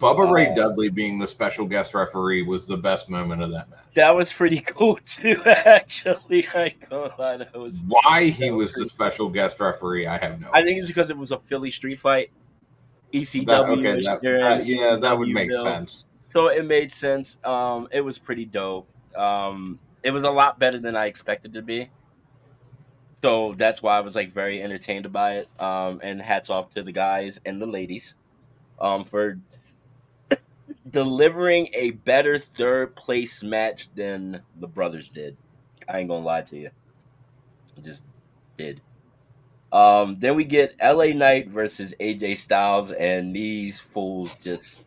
Bubba Ray Uh, Dudley being the special guest referee was the best moment of that match. that was pretty cool too. Actually, I ain't gonna lie, Why he that was was the pretty. special guest referee, I have no I think idea. it's because it was a Philly street fight. That ECW okay, was that during that yeah, that would ECW make Bill, sense. so it made sense. It was pretty dope. It was a lot better than I expected to be. So that's why I was like very entertained by it. And hats off to the guys and the ladies for delivering a better third place match than the brothers did. I ain't gonna lie to you. It just did. Then we get LA Knight versus AJ Styles, and these fools just,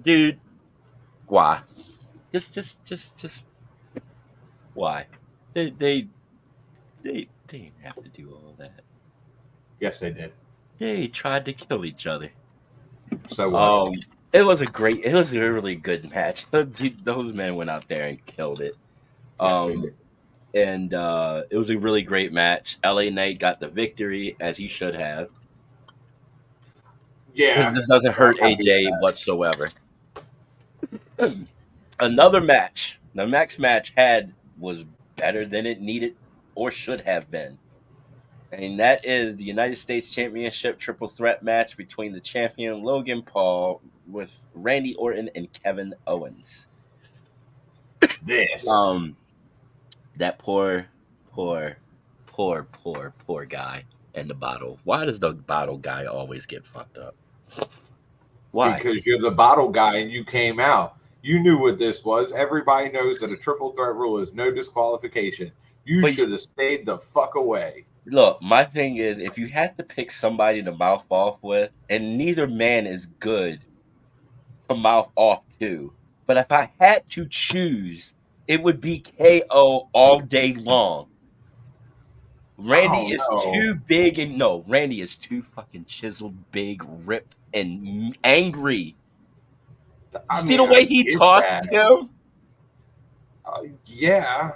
dude, why? Just why? They they didn't have to do all that. Yes, they did. They tried to kill each other. So what? Um, it was a really good match. Those men went out there and killed it. Yes, they Um, did. and it was a really great match. LA Knight got the victory as he should have. Yeah, This doesn't I'm hurt happy with AJ that. whatsoever. Another match. The next match was better than it needed or should have been. And that is the United States Championship triple threat match between the champion Logan Paul with Randy Orton and Kevin Owens. This. Um, that poor, poor guy and the bottle. Why does the bottle guy always get fucked up? Why? Because you're the bottle guy and you came out. You knew what this was. Everybody knows that a triple threat rule is no disqualification. You But should have stayed the fuck away. look, my thing is, if you had to pick somebody to mouth off with, and neither man is good to mouth off to, but if I had to choose, it would be KO all day long. I Randy don't is know. too big and no, Randy is too fucking chiseled, big, ripped, and angry. You I see the mean, way I he get tossed that. him? Yeah.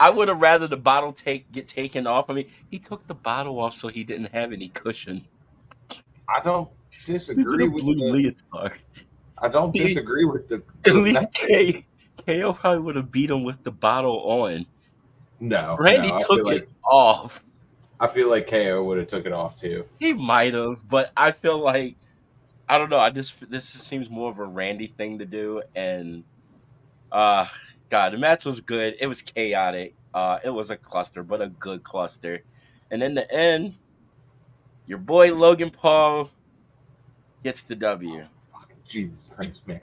I would have rather the bottle get taken off. I mean, he took the bottle off so he didn't have any cushion. I don't He's in a disagree with blue the. leotard. I don't He, disagree with at the least method. KO probably would have beat him with the bottle on. No, no. Randy took it off. I feel like KO would have took it off too. He might have, but I feel like I don't know. This seems more of a Randy thing to do, and uh, God, the match was good. It was chaotic. It was a cluster, but a good cluster. And in the end, your boy Logan Paul gets the W. Fucking Jesus Christ, man!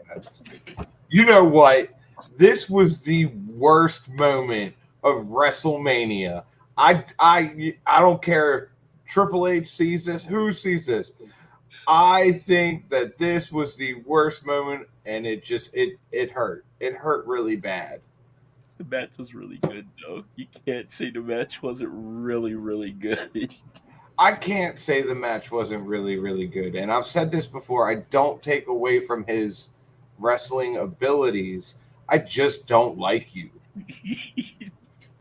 You know what? This was the worst moment of WrestleMania. I don't care if Triple H sees this. Who sees this? I think that this was the worst moment, and it hurt. It hurt really bad. The match was really good, though. You can't say the match wasn't really good. I can't say the match wasn't really good, and I've said this before. I don't take away from his wrestling abilities. I just don't like you.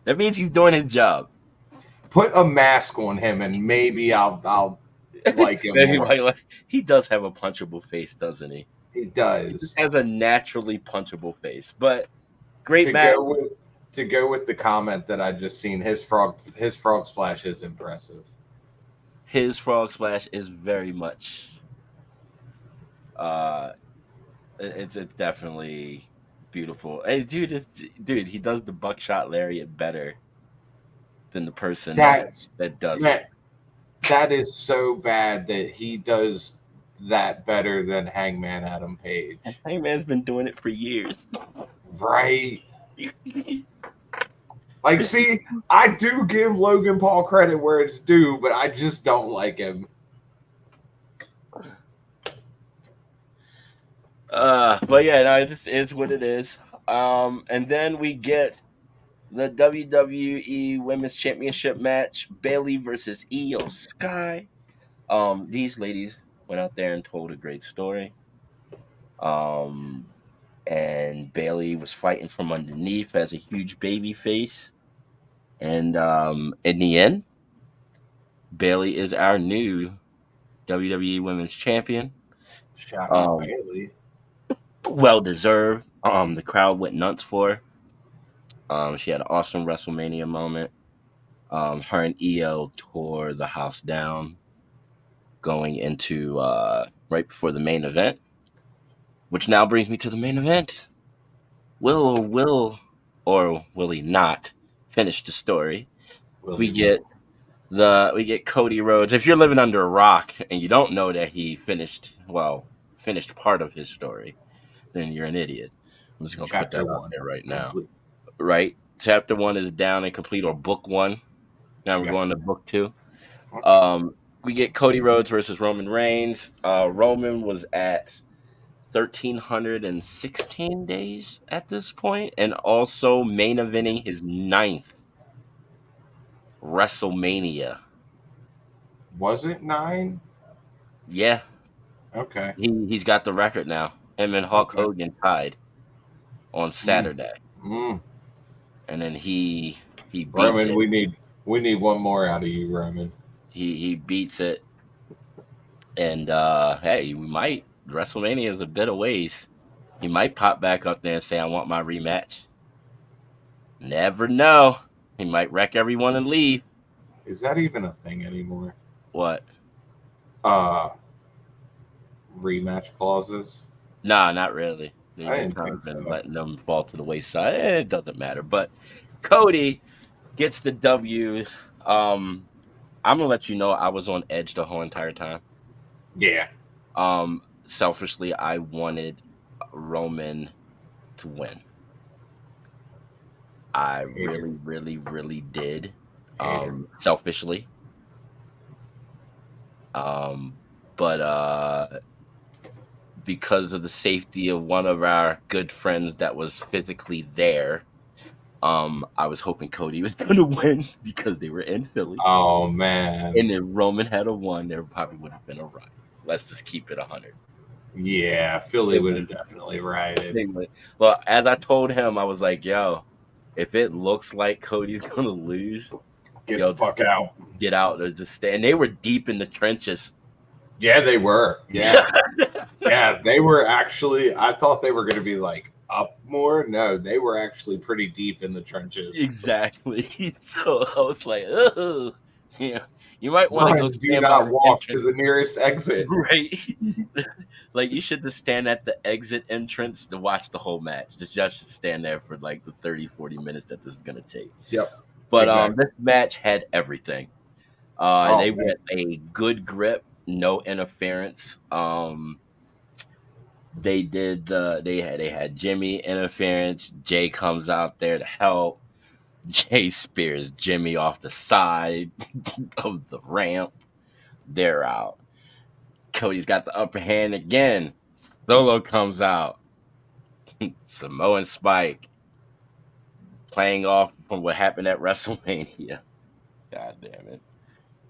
That means he's doing his job. Put a mask on him, and maybe I'll like him Then he more. might he does have a punchable face, doesn't he? He He just does. has a naturally punchable face. But great To match. go with the comment that I just seen, his frog splash is impressive. His frog splash is very much uh it's definitely beautiful. Hey dude, he does the buckshot lariat better than the person That's that does it. that that is so bad that he does that better than Hangman Adam Page. Hangman's been doing it for years. Right. Like, see, I do give Logan Paul credit where it's due, but I just don't like him. But yeah, no, this is what it is. And then we get the WWE Women's Championship match: Bailey versus Io Sky. These ladies went out there and told a great story. Um, and Bailey was fighting from underneath as a huge baby face. And in the end, Bailey is our new WWE Women's Champion. Shout out Um, Bailey. well deserved. The crowd went nuts for her. She had an awesome WrestleMania moment. Her and Io tore the house down going into right before the main event, which now brings me to the main event. Will will he not finish the story? We Willie get will. we get Cody Rhodes. If you're living under a rock and you don't know that he finished part of his story, then you're an idiot. I'm just gonna put Chapter that out one there right now. complete. Right, chapter one is down and complete, or book one. Now we're Yeah. going to book two. Um, we get Cody Rhodes versus Roman Reigns. Roman was at 1,316 days at this point, and also main eventing his ninth WrestleMania. Was it 9? Yeah, Okay. he's got the record now. Him and Hulk Okay. Hogan tied on Mm. Saturday, Mm. and then he beats Roman, it. we need one more out of you, Roman. He beats it, and hey, we might WrestleMania is a bit of ways. He might pop back up there and say, "I want my rematch." Never know. He might wreck everyone and leave. Is that even a thing anymore? What? Uh, rematch clauses? Nah, not really. I They've didn't kind of think been so. letting them fall to the wayside. It doesn't matter. But Cody gets the W. I'm gonna let you know I was on edge the whole entire time. Yeah. Selfishly, I wanted Roman to win. I Hater. really, really, really did. Hater. Selfishly. Um, but because of the safety of one of our good friends that was physically there, I was hoping Cody was going to win because they were in Philly, Oh man. and if Roman had a won, there probably would have been a riot. Let's just keep it 100. Yeah, Philly It would would, have definitely rioted. they would. Well, as I told him, I was like, "Yo, if it looks like Cody's going to lose, Get the yo, fuck out. get out or just stay." And they were deep in the trenches. Yeah, they were. Yeah. Yeah, they were actually. I thought they were going to be like up more. No, they were actually pretty deep in the trenches. Exactly. So I was like, "Oh, yeah, you might want to go Run, do stand by not the walk to entrance." the nearest exit. Right. Like you should just stand at the exit entrance to watch the whole match. Just y'all should stand there for like the 30, 40 minutes that this is gonna take. Yep, But exactly. this match had everything. Oh They man, went a good grip, no interference. They had Jimmy interference. Jay comes out there to help. Jay spears Jimmy off the side of the ramp. They're out. Cody's got the upper hand again. Solo comes out. Samoan Spike playing off from what happened at WrestleMania. God damn it.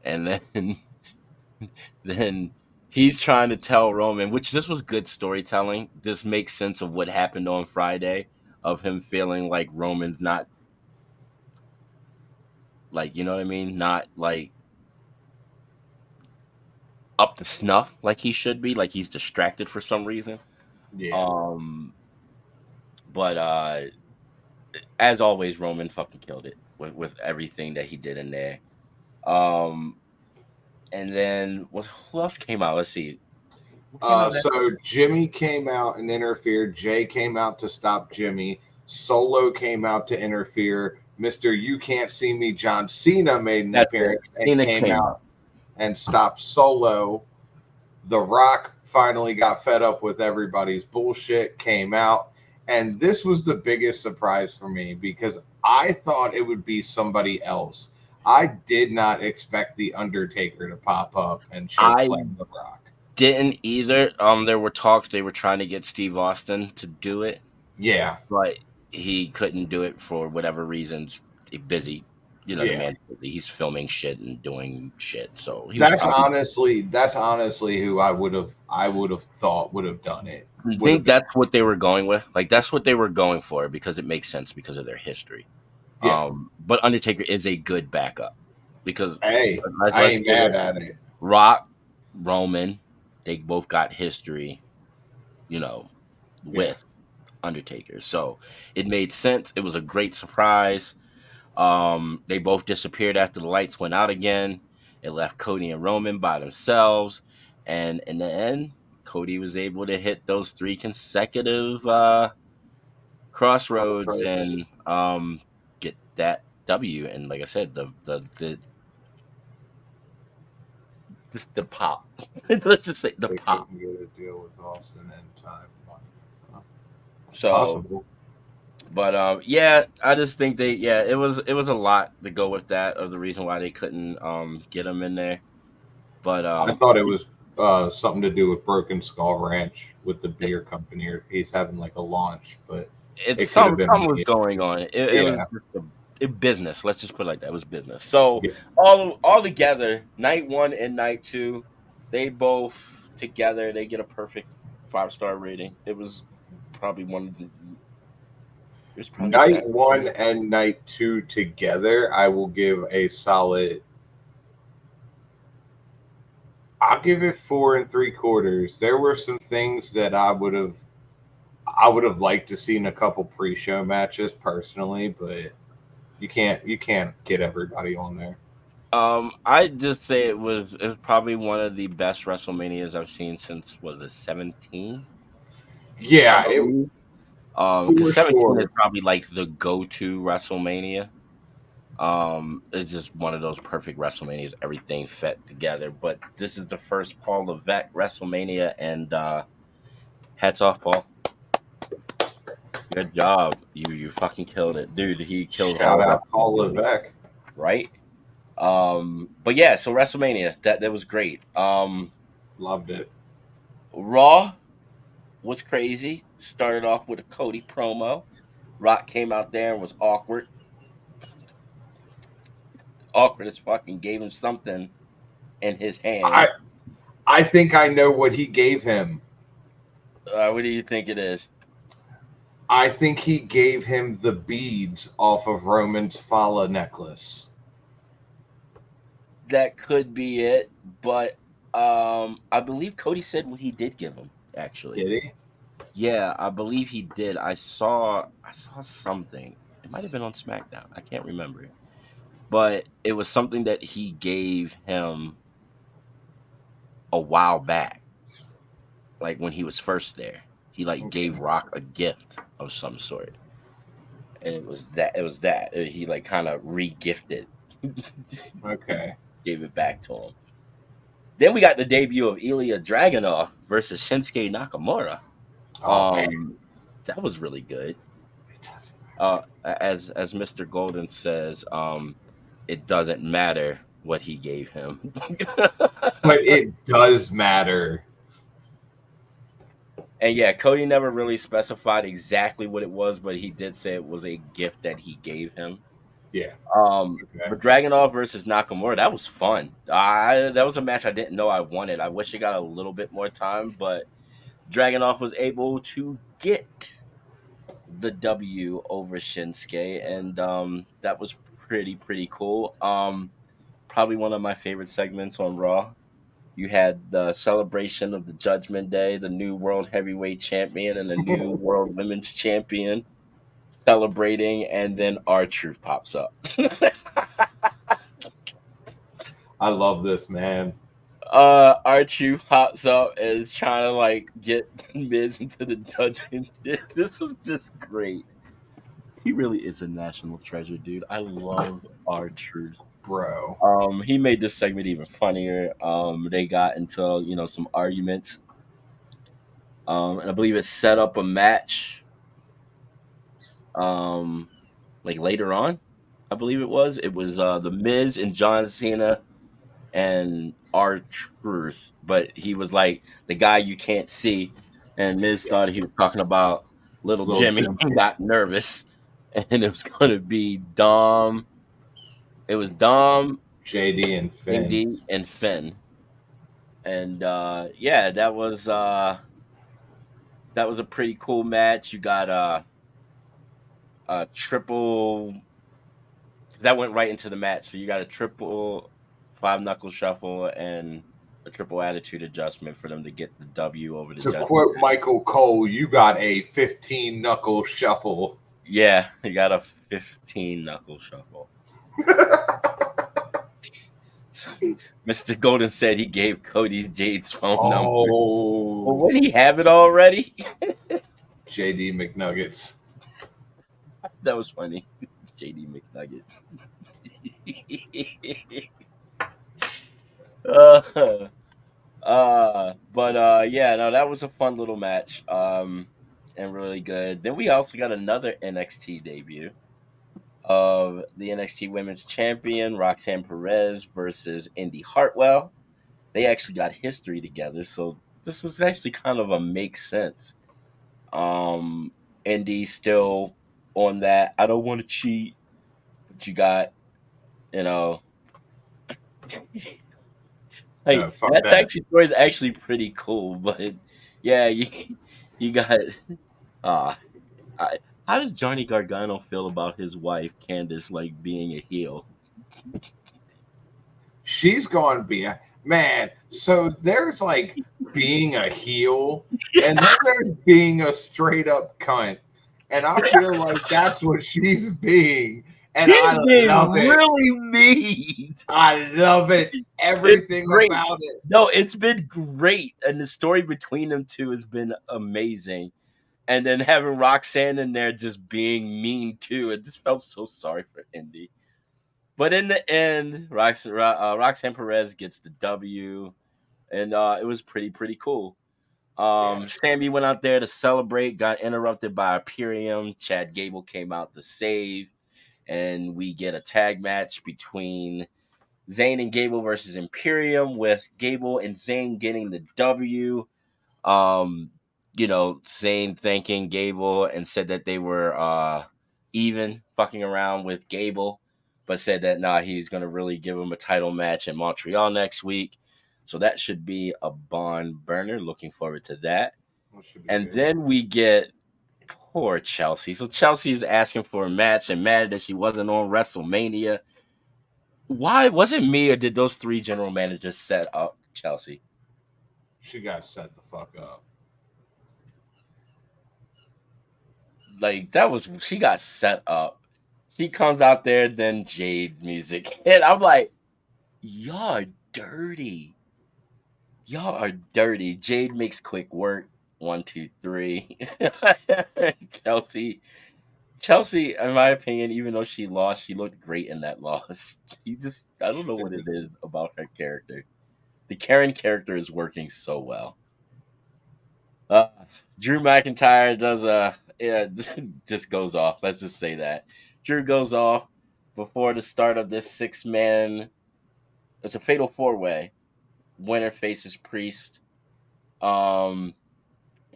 And then then he's trying to tell Roman, which this was good storytelling. This makes sense of what happened on Friday, of him feeling like Roman's not like, you know what I mean? Not like up to snuff like he should be, like he's distracted for some reason. yeah. Um but as always, Roman fucking killed it with everything that he did in there. Um and then who else came out? Let's see. Who came out So after? Jimmy came out and interfered. Jay came out to stop Jimmy. Solo came out to interfere. Mister You Can't See Me John Cena made an That's it. appearance and Cena came came out out. and stopped Solo. The Rock finally got fed up with everybody's bullshit, came out, and this was the biggest surprise for me because I thought it would be somebody else. I did not expect the Undertaker to pop up and choke I slam The Rock. didn't either. There were talks they were trying to get Steve Austin to do it, Yeah, but he couldn't do it for whatever reasons. Busy, the yeah. man. He's filming shit and doing shit, so he was That's probably. honestly that's honestly who I would have thought would have done it. I Would have think been that's what they were going with. Like that's what they were going for because it makes sense because of their history. yeah. But Undertaker is a good backup because Hey, I let's ain't get mad it. at it. Rock, Roman. they both got history, you know, Yeah. with Undertaker. So it made sense. It was a great surprise. They both disappeared after the lights went out again. It left Cody and Roman by themselves. And in the end, Cody was able to hit those three consecutive crossroads Crossroads. and get that W. And like I said, the pop. Let's just say the They pop. couldn't get a deal with Austin in time. It's So, possible. but yeah, I just think it was a lot to go with that of the reason why they couldn't get him in there. But I thought it was something to do with Broken Skull Ranch with the beer company, or he's having like a launch, but it's it could have been something was made. going on. It was Yeah. just business. Let's just put it like that. It was business. So Yeah. all together, night one and night two, they both together they get a perfect 5-star rating. It was probably one of the. It was probably Night better. one and night two together, I will give a solid. I'll give it 4 3/4. There were some things that I would have liked to see in a couple pre-show matches personally, but you can't get everybody on there. I just say it was probably one of the best WrestleManias I've seen since was it 17, I Yeah, it believe. Because for 17 is sure. probably like the go-to WrestleMania. It's just one of those perfect WrestleManias, everything fit together. But this is the first Paul Levesque WrestleMania, and hats off, Paul. Good job. You fucking killed it, dude. He killed Shout all out Paul WrestleMania, Levesque. right? But yeah, so WrestleMania that was great. Loved it. Raw was crazy. Started off with a Cody promo. Rock came out there and was awkward as fucking. Gave him something in his hand. I I think I know what he gave him. What do you think it is? I think he gave him the beads off of Roman's Fala necklace. That could be it, but I believe Cody said what he did give him. Actually, Did he? yeah, I believe he did. I saw something. It might have been on SmackDown. I can't remember, but it was something that he gave him a while back, like when he was first there. He like Okay. gave Rock a gift of some sort, and it was that he like kind of re-gifted, Okay. gave it back to him. Then we got the debut of Ilya Dragunov versus Shinsuke Nakamura. Oh man. Um, that was really good. It doesn't As Mr. Golden says, it doesn't matter what he gave him. But it does matter. And yeah, Cody never really specified exactly what it was, but he did say it was a gift that he gave him. Yeah. Okay. But Dragunov versus Nakamura, that was fun. That was a match I didn't know I wanted. I wish it got a little bit more time, but Dragunov was able to get the W over Shinsuke, and that was pretty cool. Probably one of my favorite segments on Raw. You had the celebration of the Judgment Day, the new World Heavyweight Champion and the new World Women's Champion celebrating, and then R-Truth pops up. I love this man. R-Truth pops up and is trying to like get Miz into the judgment. This was just great. He really is a national treasure, dude. I love R-Truth. Bro. He made this segment even funnier. They got into some arguments. And I believe it set up a match. Um, like later on, I believe it was. It was the Miz and John Cena and R-Truth, but he was like the guy you can't see, and Miz thought he was talking about little Little Jimmy Jim. and got nervous, and it was going to be Dom. It was Dom, JD and Finn. JD, and Finn, and yeah, that was a pretty cool match. You got a triple that went right into the match. So you got a triple five knuckle shuffle and a triple attitude adjustment for them to get the W over the To judge. quote Michael Cole, you got a 15 knuckle shuffle. Yeah, he got a 15 knuckle shuffle. So, Mr. Golden said he gave Cody Jade's phone number. Well, Oh, would he have it already? JD McNuggets. That was funny. JD McNugget. uh, but yeah, no, that was a fun little match. And really good. Then we also got another NXT debut of the NXT Women's Champion Roxanne Perez versus Indy Hartwell. They actually got history together, so this was actually kind of a make sense. Um, Indy still on that. I don't want to cheat, but you got you know, No, like fuck that's that. actually story is actually pretty cool. But yeah, you got uh I, how does Johnny Gargano feel about his wife Candice like being a heel? She's gone beyond. Man, so there's like being a heel, and then there's being a straight up cunt. And I feel like that's what she's being. And She's I been love it. really mean. I love it. It's Everything great. about it. No, it's been great, and the story between them two has been amazing. And then having Roxanne in there just being mean too, it just felt so sorry for Indy. But in the end, Roxanne Perez gets the W, and it was pretty cool. Yeah. Sammy went out there to celebrate, got interrupted by Imperium. Chad Gable came out to save, and we get a tag match between Zayn and Gable versus Imperium, with Gable and Zayn getting the W. Um, Zayn thanking Gable and said that they were even fucking around with Gable, but said that he's gonna really give him a title match in Montreal next week. So that should be a barn burner. Looking forward to that. That should be And good. then we get poor Chelsea. So Chelsea is asking for a match and mad that she wasn't on WrestleMania. Why was it me, or did those three general managers set up Chelsea? She got set the fuck up. Like that was she got set up. She comes out there, then Jade music, and I'm like, y'all are dirty. Y'all are dirty. Jade makes quick work. 1, 2, 3. Chelsea. Chelsea, in my opinion, even though she lost, she looked great in that loss. She just, I don't know what it is about her character. The Karen character is working so well. Uh, Drew McIntyre does yeah, just goes off. Let's just say that Drew goes off before the start of this 6 man. It's a fatal 4 way. Winner faces Priest. Um,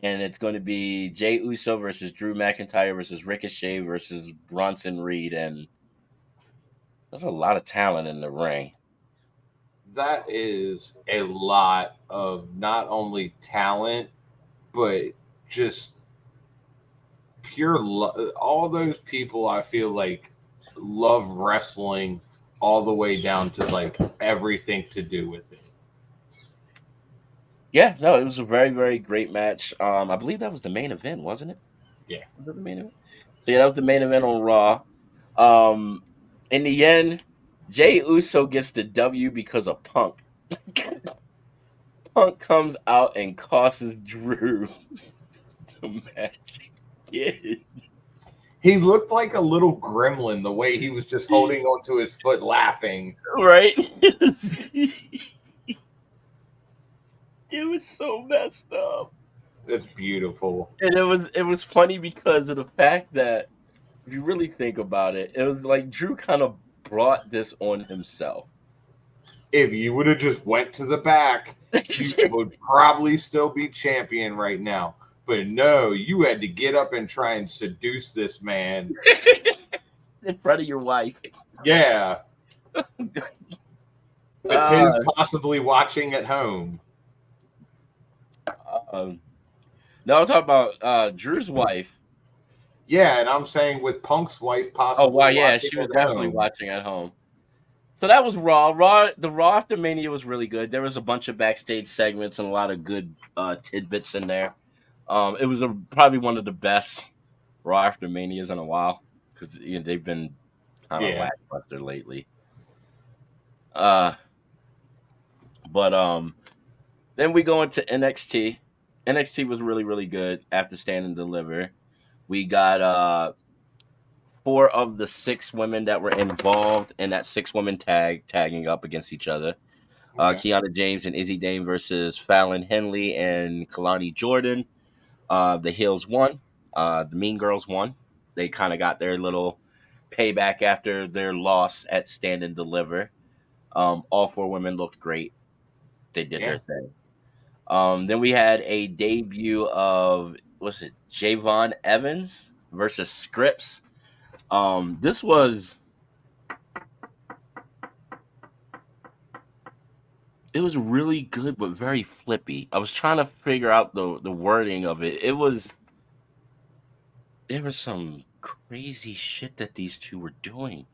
and it's going to be Jay Uso versus Drew McIntyre versus Ricochet versus Bronson Reed, and there's a lot of talent in the ring. That is a lot of not only talent, but just pure all those people I feel like love wrestling all the way down to like everything to do with it. Yeah, no, it was a very great match. I believe that was the main event, wasn't it? Yeah. Was it the main event? So yeah, that was the main event on Raw. Um, in the end, Jay Uso gets the W because of Punk. Punk comes out and costs Drew the match. Yeah. He looked like a little gremlin the way he was just holding onto his foot laughing. Right? It was so messed up. It's beautiful. And it was funny because of the fact that if you really think about it, it was like Drew kind of brought this on himself. If you would have just went to the back, you would probably still be champion right now. But no, you had to get up and try and seduce this man. In front of your wife. Yeah. With Uh, his possibly watching at home. no, I'm talking about Drew's wife. Yeah, and I'm saying with Punk's wife Oh possibly wow, yeah, watching she was at definitely home. watching at home. So that was Raw. The Raw after Mania was really good. There was a bunch of backstage segments and a lot of good tidbits in there. It was probably one of the best Raw after Manias in a while because they've been kind of Yeah. lackluster lately. Uh, but then we go into NXT. NXT was really really good after Stand and Deliver. We got four of the six women that were involved in that six women tagging up against each other. Okay. Kiana James and Izzy Dane versus Fallon Henley and Kalani Jordan. The Hills won. The Mean Girls won. They kind of got their little payback after their loss at Stand and Deliver. All four women looked great. They did their Yeah. thing. Then we had a debut of what's it, Javon Evans versus Scripps. This was it was really good but very flippy. I was trying to figure out the wording of it. There was some crazy shit that these two were doing.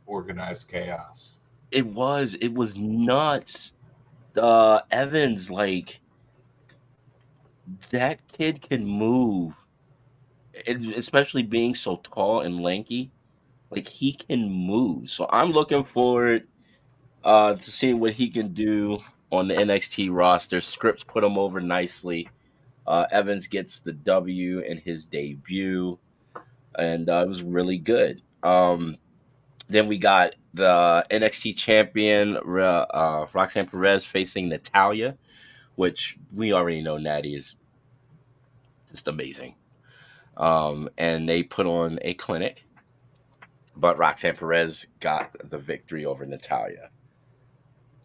Organized chaos. It was nuts. Evans, like that kid can move, especially being so tall and lanky. Like he can move. So I'm looking forward to seeing what he can do on the NXT roster. Scripps put him over nicely. Evans gets the W in his debut, and it was really good. Then we got the NXT champion Roxanne Perez facing Natalia, which we already know Natty is just amazing. And they put on a clinic, but Roxanne Perez got the victory over Natalia.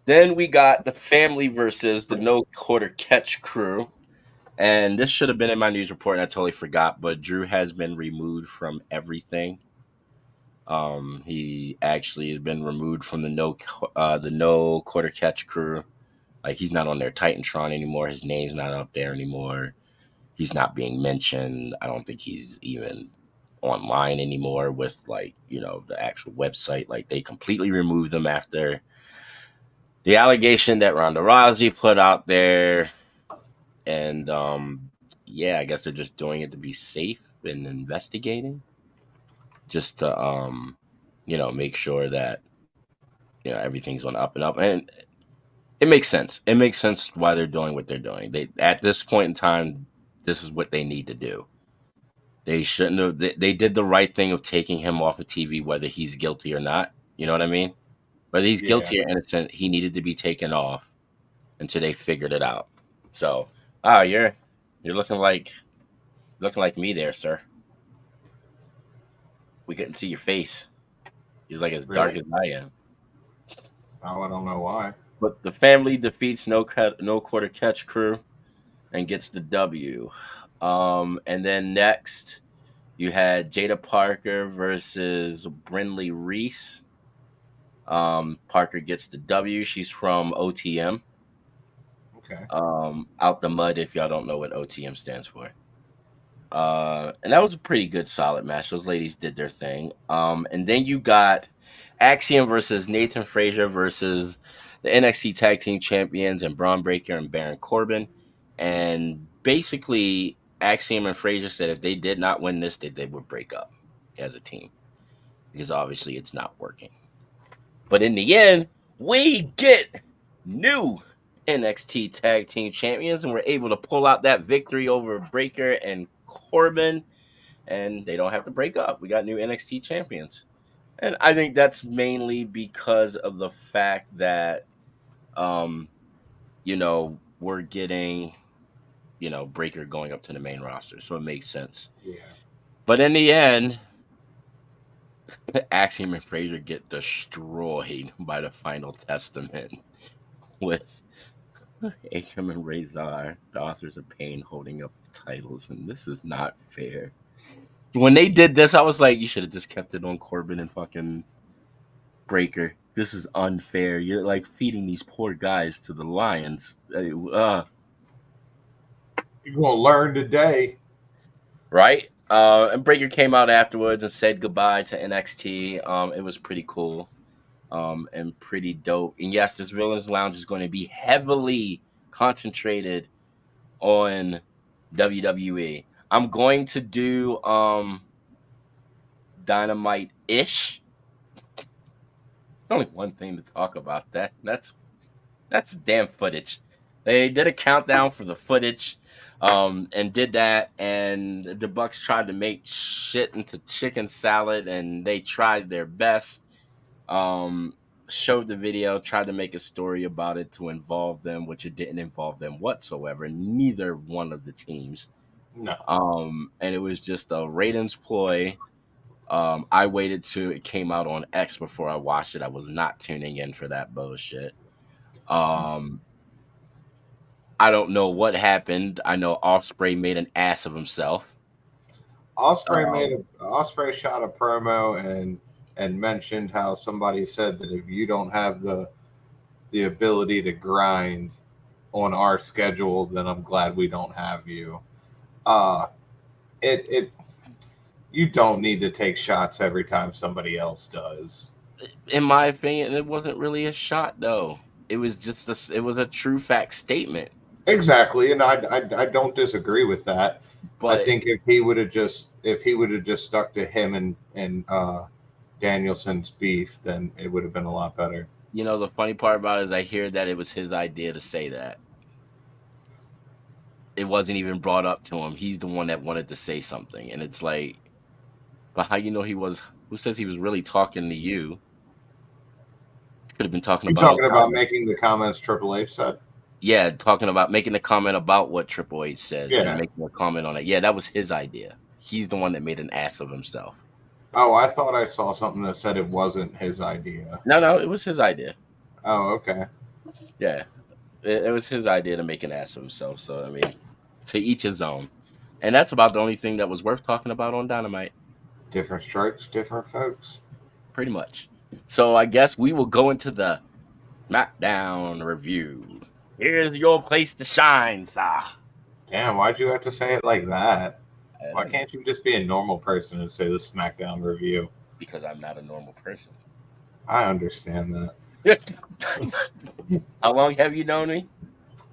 Then we got the family versus the no quarter catch crew. And this should have been in my news report, and I totally forgot. But Drew has been removed from everything. He actually has been removed from the no quarter catch crew. Like he's not on their Titantron anymore. His name's not up there anymore. He's not being mentioned. I don't think he's even online anymore with the actual website. Like they completely removed him after the allegation that Ronda Rousey put out there, and yeah, I guess they're just doing it to be safe and investigating, just to make sure that everything's on up and up, and it makes sense. It makes sense why they're doing what they're doing. They at this point in time, this is what they need to do. They shouldn't have. They did the right thing of taking him off of TV, whether he's guilty or not. You know what I mean? Whether he's Yeah. guilty or innocent, he needed to be taken off until they figured it out. So, you're looking like me there, sir. We couldn't see your face. He's like as dark Really? as I am. Oh, I don't know why. But the family defeats no quarter catch crew and gets the W. And then next you had Jada Parker versus Brinley Reese. Parker gets the W. She's from OTM. Okay. Out the mud, if y'all don't know what OTM stands for. And that was a pretty good, solid match. Those ladies did their thing. And then you got Axiom versus Nathan Frazier versus the NXT Tag Team Champions and Braun Breaker and Baron Corbin. And basically, Axiom and Frazier said if they did not win this, they would break up as a team because obviously it's not working. But in the end, we get new NXT Tag Team Champions, and we're able to pull out that victory over Breaker and Corbin, and they don't have to break up. We got new NXT champions. And I think that's mainly because of the fact that, we're getting, Breaker going up to the main roster. So it makes sense. Yeah. But in the end, Axiom and Frazier get destroyed by the Final Testament with Akam and Razor, the authors of Pain, holding up the titles. And this is not fair. When they did this, I was like, you should have just kept it on Corbin and fucking Breaker. This is unfair. You're like feeding these poor guys to the lions. You're gonna learn today. Right? And Breaker came out afterwards and said goodbye to NXT. It was pretty cool. and pretty dope. And yes, this Villains Lounge is going to be heavily concentrated on WWE. I'm going to do Dynamite ish. Only one thing to talk about that. That's damn footage. They did a countdown for the footage, and did that, and the Bucks tried to make shit into chicken salad, and they tried their best. Um, Showed the video, tried to make a story about it to involve them, which it didn't involve them whatsoever. Neither one of the teams. No. And it was just a ratings ploy. I waited till it came out on X before I watched it. I was not tuning in for that bullshit. Um, I don't know what happened. I know Osprey made an ass of himself. Um, Osprey shot a promo and mentioned how somebody said that if you don't have the ability to grind on our schedule, then I'm glad we don't have you. Uh it you don't need to take shots every time somebody else does. in my opinion, it wasn't really a shot though. It was just it was a true fact statement. Exactly, and I don't disagree with that. I But think if he would have just stuck to him and Danielson's beef, then it would have been a lot better. the funny part about it is I hear that it was his idea to say that. It wasn't even brought up to him. He's the one that wanted to say something, and it's like, but how you know he was? Who says he was really talking to you? Could have been talking You about talking about Okada. making the comments Triple H said? Yeah, talking about making a comment about what Triple H said and Yeah. making a comment on it. Yeah, that was his idea. He's the one that made an ass of himself. Oh, I thought I saw something that said it wasn't his idea. No, it was his idea. Oh, okay. Yeah, it was his idea to make an ass of himself. So I mean, to each his own. And that's about the only thing that was worth talking about on Dynamite, Different strokes, different folks. pretty much. So I guess we will go into the SmackDown review. Here's your place to shine, sir. Damn, why'd you have to say it like that? I Why don't know, can't you just be a normal person and say the SmackDown review? because I'm not a normal person. I understand that. How long have you known me?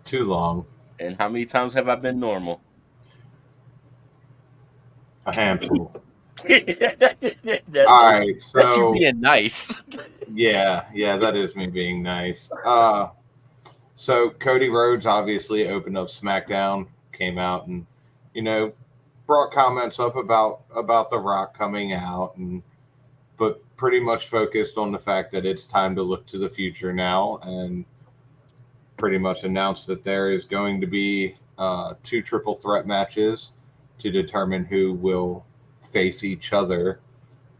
Too long. And how many times have I been normal? A handful. All that, right, that's you so being nice. yeah, that is me being nice. So Cody Rhodes obviously opened up SmackDown, came out and you know brought comments up about The Rock coming out, and but pretty much focused on the fact that it's time to look to the future now, and pretty much announced that there is going to be two triple threat matches to determine who will face each other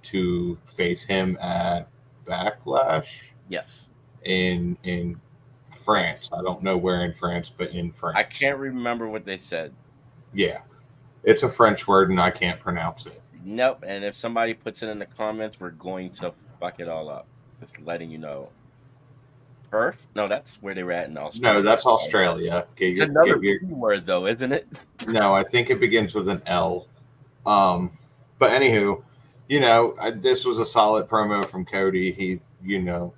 to face him at Backlash Yes. in France. I don't know where in France, but in France. I can't remember what they said. Yeah, it's a French word, and I can't pronounce it. Nope. And if somebody puts it in the comments, we're going to fuck it all up. Just letting you know. Perth? No, that's where they were at in No, Australia. that's Australia. It's another P word, though, isn't it? No, I think it begins with an L. But anywho, this was a solid promo from Cody.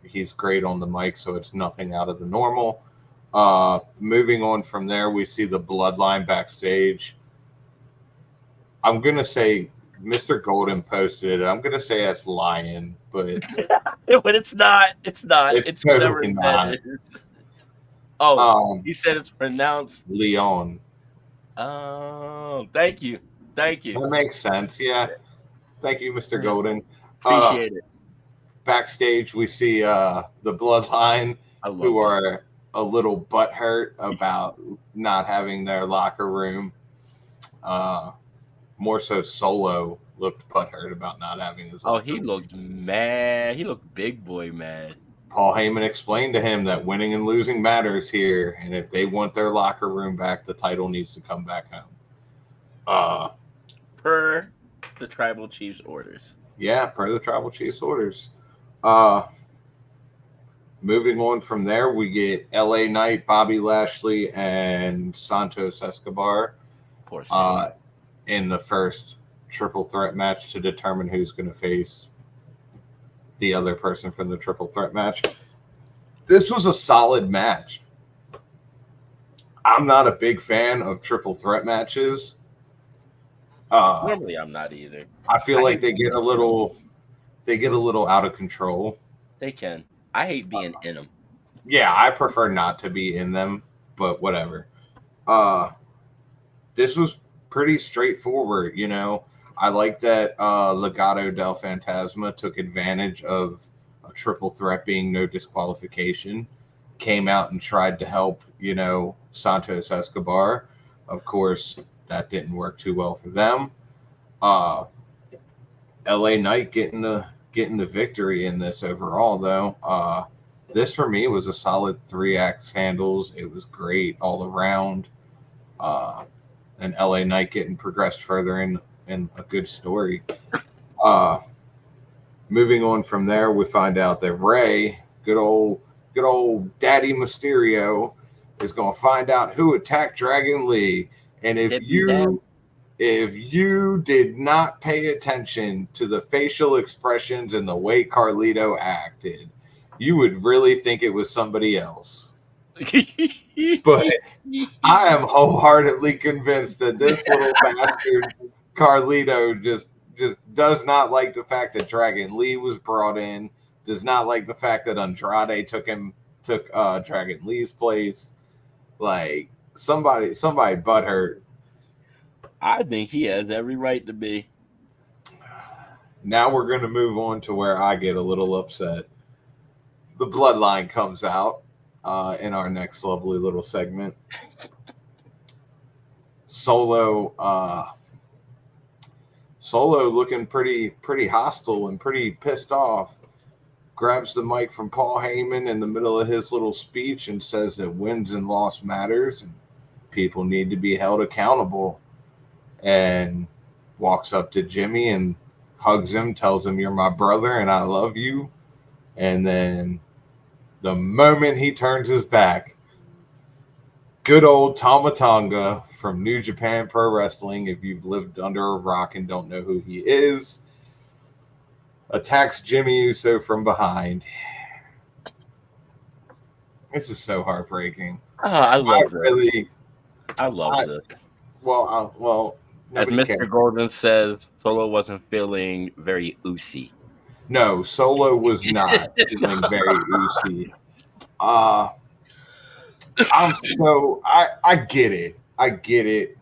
He's great on the mic, so it's nothing out of the normal. Moving on from there, we see the Bloodline backstage. I'm gonna say Mr. Golden posted it. I'm gonna say that's lying, but But it's not. It's not. it's It's whatever totally that not. is. Oh, Um, he said it's pronounced. Leon. Oh, thank you. Thank you. That makes sense. Yeah. Thank you, Mr. Golden. Uh, Appreciate it. Backstage, we see the Bloodline, I love who this. are a little butthurt about not having their locker room. More so, Solo looked butthurt about not having his Oh, locker he room. looked mad. He looked big boy mad. Paul Heyman explained to him that winning and losing matters here, and if they want their locker room back, the title needs to come back home. Per the tribal chief's orders. Yeah, per the tribal chief's orders. Moving on from there, we get LA Knight, Bobby Lashley, and Santos Escobar Poor Sam. in the first triple threat match to determine who's going to face the other person from the triple threat match. This was a solid match. I'm not a big fan of triple threat matches. Normally, I'm not either. I feel I like hate being in them. they get a little out of control. They can. I hate being in them. Yeah, I prefer not to be in them, but whatever. Uh this was pretty straightforward, you know. I like that Legado del Fantasma took advantage of a triple threat being no disqualification, came out and tried to help, you know, Santos Escobar. Of course, that didn't work too well for them. Uh, LA Knight getting the victory in this overall, though. This for me was a solid 3 axe handles. It was great all around. Uh, and LA Knight getting progressed further in a good story. Uh, moving on from there, we find out that Ray, good old Daddy Mysterio, is going to find out who attacked Dragon Lee. And if you did not pay attention to the facial expressions and the way Carlito acted, you would really think it was somebody else. But I am wholeheartedly convinced that this little bastard Carlito just does not like the fact that Dragon Lee was brought in, does not like the fact that Andrade took Dragon Lee's place. Like somebody butthurt. I think he has every right to be. Now we're going to move on to where I get a little upset. The bloodline comes out in our next lovely little segment. Solo looking pretty hostile and pretty pissed off, grabs the mic from Paul Heyman in the middle of his little speech and says that wins and loss matters and people need to be held accountable, and walks up to Jimmy and hugs him, tells him, "You're my brother and I love you." And then the moment he turns his back, good old Tama Tonga from New Japan Pro Wrestling, if you've lived under a rock and don't know who he is, attacks Jimmy Uso from behind. This is so heartbreaking. I love this. I love this. Well, as Mr. cares. Golden says, Solo wasn't feeling very oozy. No, Solo was not feeling very oozy. I get it. I get it.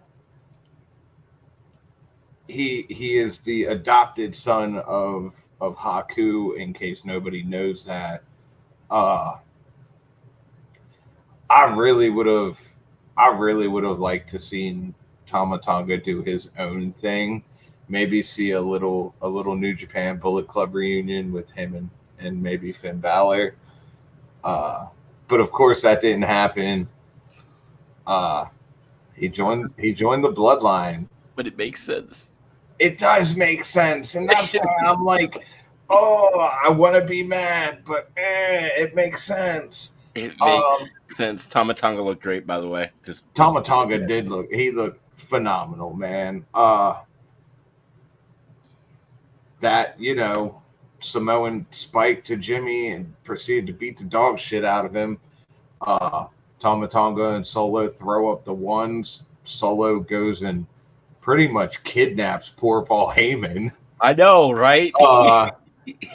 He is the adopted son of Haku, in case nobody knows that. I really would have liked to seen Tama Tonga do his own thing. Maybe see a little New Japan Bullet Club reunion with him and maybe Finn Balor. But of course that didn't happen. He joined the Bloodline. But it makes sense. It does make sense, and that's why I'm like, oh, I want to be mad, but it makes sense. It makes sense. Tama Tonga looked great, by the way. Tama Tonga did look. He looked phenomenal, man. That, you know, Samoan spike to Jimmy and proceeded to beat the dog shit out of him. Tama Tonga and Solo throw up the ones. Solo goes and pretty much kidnaps poor Paul Heyman. I know, right?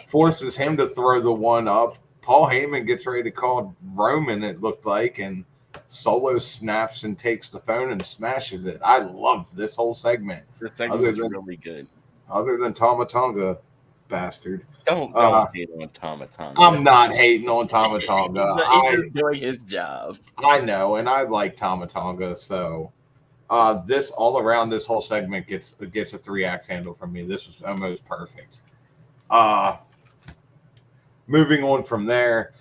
Forces him to throw the one up. Paul Heyman gets ready to call Roman, it looked like, and Solo snaps and takes the phone and smashes it. I loved this whole segment. This segment was really good. Other than Tama Tonga, bastard. Don't hate on Tama Tonga. I'm not hating on Tama Tonga. He's doing his job. I know, and I like Tama Tonga, so this all around this whole segment gets a 3-axe handle from me. This was almost perfect. Moving on from there,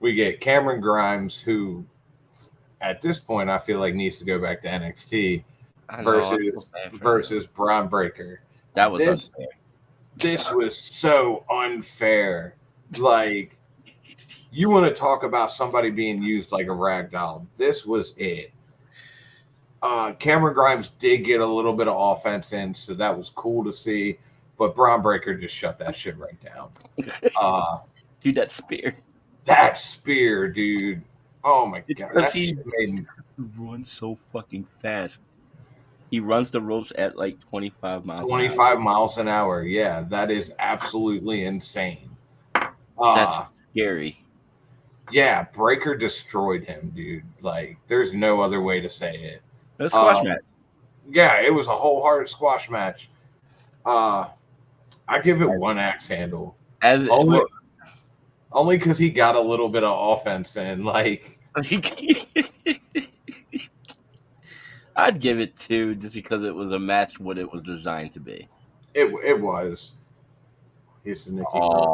we get Cameron Grimes, who at this point I feel like needs to go back to NXT versus Braun Breaker. That was unfair. This was so unfair. Like, you want to talk about somebody being used like a rag doll. This was it. Cameron Grimes did get a little bit of offense in, so that was cool to see. but Braun Breaker just shut that shit right down. Dude, that spear. That spear, dude. Oh my It's god, because that he shit made me runs so fucking fast. He runs the ropes at like 25 miles an hour. 25 miles an hour. Yeah, that is absolutely insane. That's Uh scary. yeah, Breaker destroyed him, dude. Like, there's no other way to say it. A squash Um, match. yeah, it was a wholehearted squash match. Uh, I give it one axe handle. As Only well, only because he got a little bit of offense in. Like, I'd give it two just because it was a match what it was designed to be. it was. He's the Nikki Cross.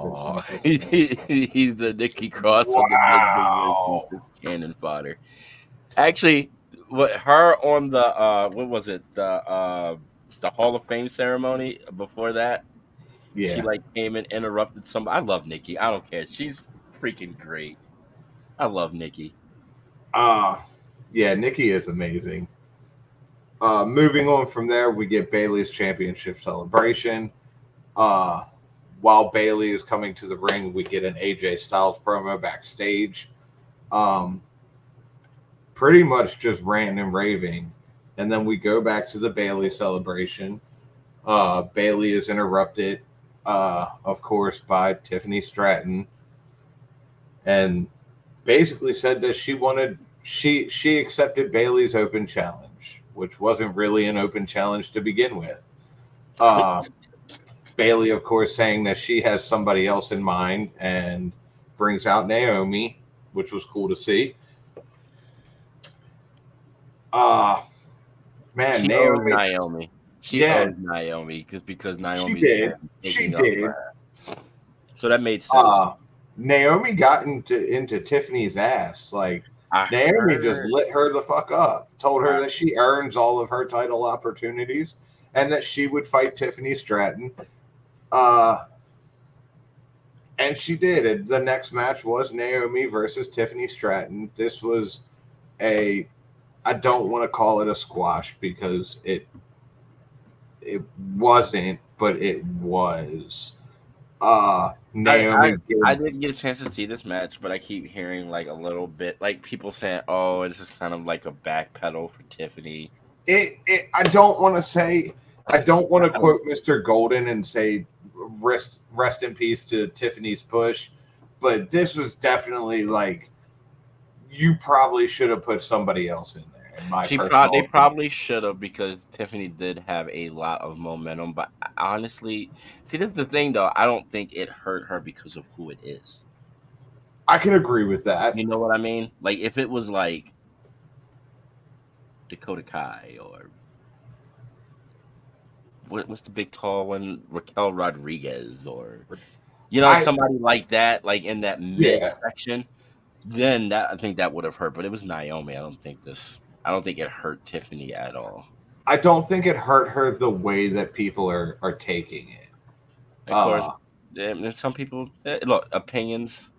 Oh, he's the Nikki Cross of the big division. Wow. Just cannon fodder. Actually, what her on the what was it the Hall of Fame ceremony before that? She Yeah. like came and interrupted somebody. I love Nikki. I don't care. She's freaking great. I love Nikki. Uh yeah, Nikki is amazing. Moving on from there, we get Bailey's championship celebration. Uh, while Bailey is coming to the ring, we get an AJ Styles promo backstage. Um, pretty much just ranting and raving. And then we go back to the Bailey celebration. Bailey is interrupted, of course, by Tiffany Stratton, and basically said that she accepted Bailey's open challenge, which wasn't really an open challenge to begin with. Uh, Bailey, of course, saying that she has somebody else in mind and brings out Naomi, which was cool to see. Uh man, She owes Naomi, Naomi. She yeah, owes Naomi because she Naomi's did. been She taking up for did. her. So that made sense. Uh Naomi got into Tiffany's ass. Like, I Naomi just heard. lit her the fuck up. Told her I, that she earns all of her title opportunities and that she would fight Tiffany Stratton. Uh and she did. And the next match was Naomi versus Tiffany Stratton. This was a I don't want to call it a squash because it wasn't, but it was. I, I Naomi I gave didn't get a chance to see this match, but I keep hearing like a little bit, like people saying, "Oh, this is kind of like a backpedal for Tiffany." I don't want to say. I don't want to I don't. quote Mr. Golden and say rest in peace to Tiffany's push, but this was definitely like you probably should have put somebody else in there. In my They personal opinion, probably should have because Tiffany did have a lot of momentum. But honestly, see, this is the thing though. I don't think it hurt her because of who it is. I can agree with that. You know what I mean? Like if it was like Dakota Kai or what's the big tall one, Raquel Rodriguez, or I somebody like that, like in that mid Yeah, section, then that I think that would have hurt. But it was Naomi. I don't think it hurt Tiffany at all. I don't think it hurt her the way that people are taking it. Of course, Uh, and some people look opinions.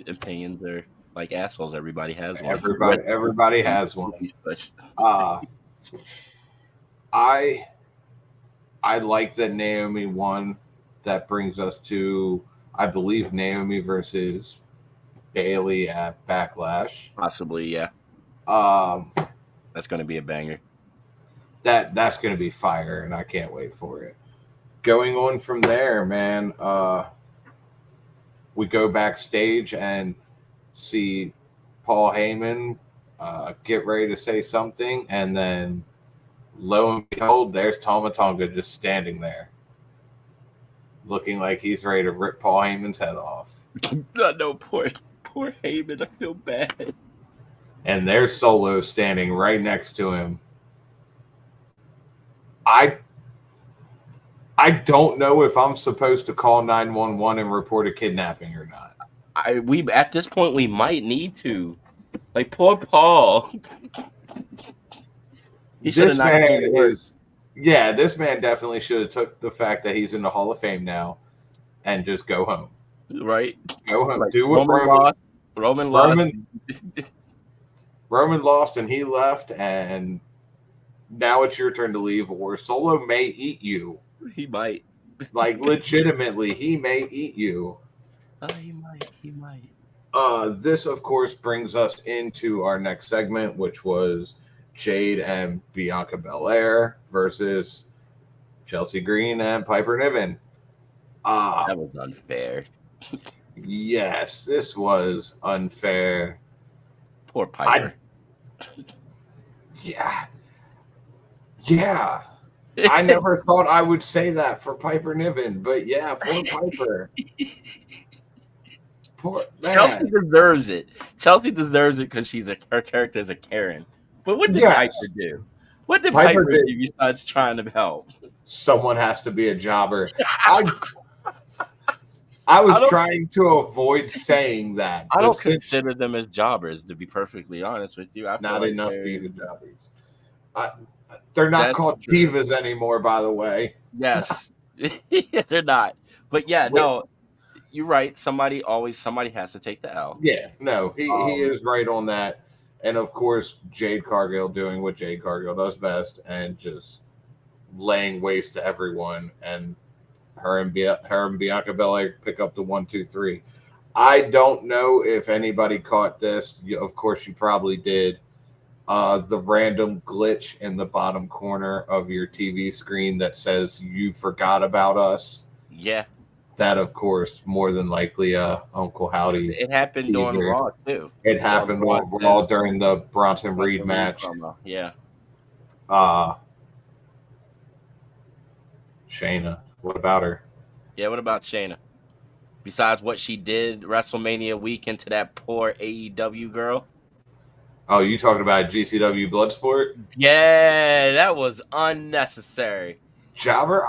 Opinions are like assholes. Everybody has one. everybody has one. Uh, I I like that Naomi won. That brings us to, I believe, Naomi versus Bailey at Backlash. Possibly, yeah. Um, That's going to be a banger. that's going to be fire, and I can't wait for it. Going on from there, man. We go backstage and see Paul Heyman get ready to say something, and then lo and behold, there's Tama Tonga just standing there, looking like he's ready to rip Paul Heyman's head off. No, poor Heyman. I feel bad. And there's Solo standing right next to him. I I don't know if I'm supposed to call 911 and report a kidnapping or not. We at this point we might need to. Like poor Paul. He should have This not man came to work. is Yeah, this man definitely should have took the fact that he's in the Hall of Fame now and just go home. Right? Go home. Like Do what Roman lost. Roman lost. Roman Roman lost and he left, and now it's your turn to leave, or Solo may eat you. He might. Like legitimately, he may eat you. He might. He might. This of course brings us into our next segment, which was Jade and Bianca Belair versus Chelsea Green and Piper Niven. That was unfair. Yes, this was unfair. Poor I Piper. yeah. Yeah. I never thought I would say that for Piper Niven, but yeah, poor Piper. Poor Chelsea man. deserves it. Chelsea deserves it because her character is a Karen. But what did Piper Yes. do? What did Piper Piper did. do besides trying to help? Someone has to be a jobber. I I I was don't. trying to avoid saying that, I but don't since consider them as jobbers, to be perfectly honest with you. I feel not like enough they're diva jobbers. I, they're not that's called true. divas anymore, by the way. Yes, they're not. But yeah, Wait, no, you're right. Somebody has to take the L. yeah, no, he Um, is right on that. And of course, Jade Cargill doing what Jade Cargill does best and just laying waste to everyone. And her and Bianca Belair pick up the 1, 2, 3. I don't know if anybody caught this. Of course, you probably did. The random glitch in the bottom corner of your TV screen that says you forgot about us. yeah, That, of course, more than likely Uncle Howdy it happened on teaser. Raw too. It Well, the happened on Raw during the Bronson Reed Bronson Reed match. promo. Yeah, Uh, Shayna, what about her? yeah. What about Shayna? Besides what she did WrestleMania weekend to that poor AEW girl. Oh, you talking about GCW Bloodsport? Yeah, that was unnecessary. Jobber?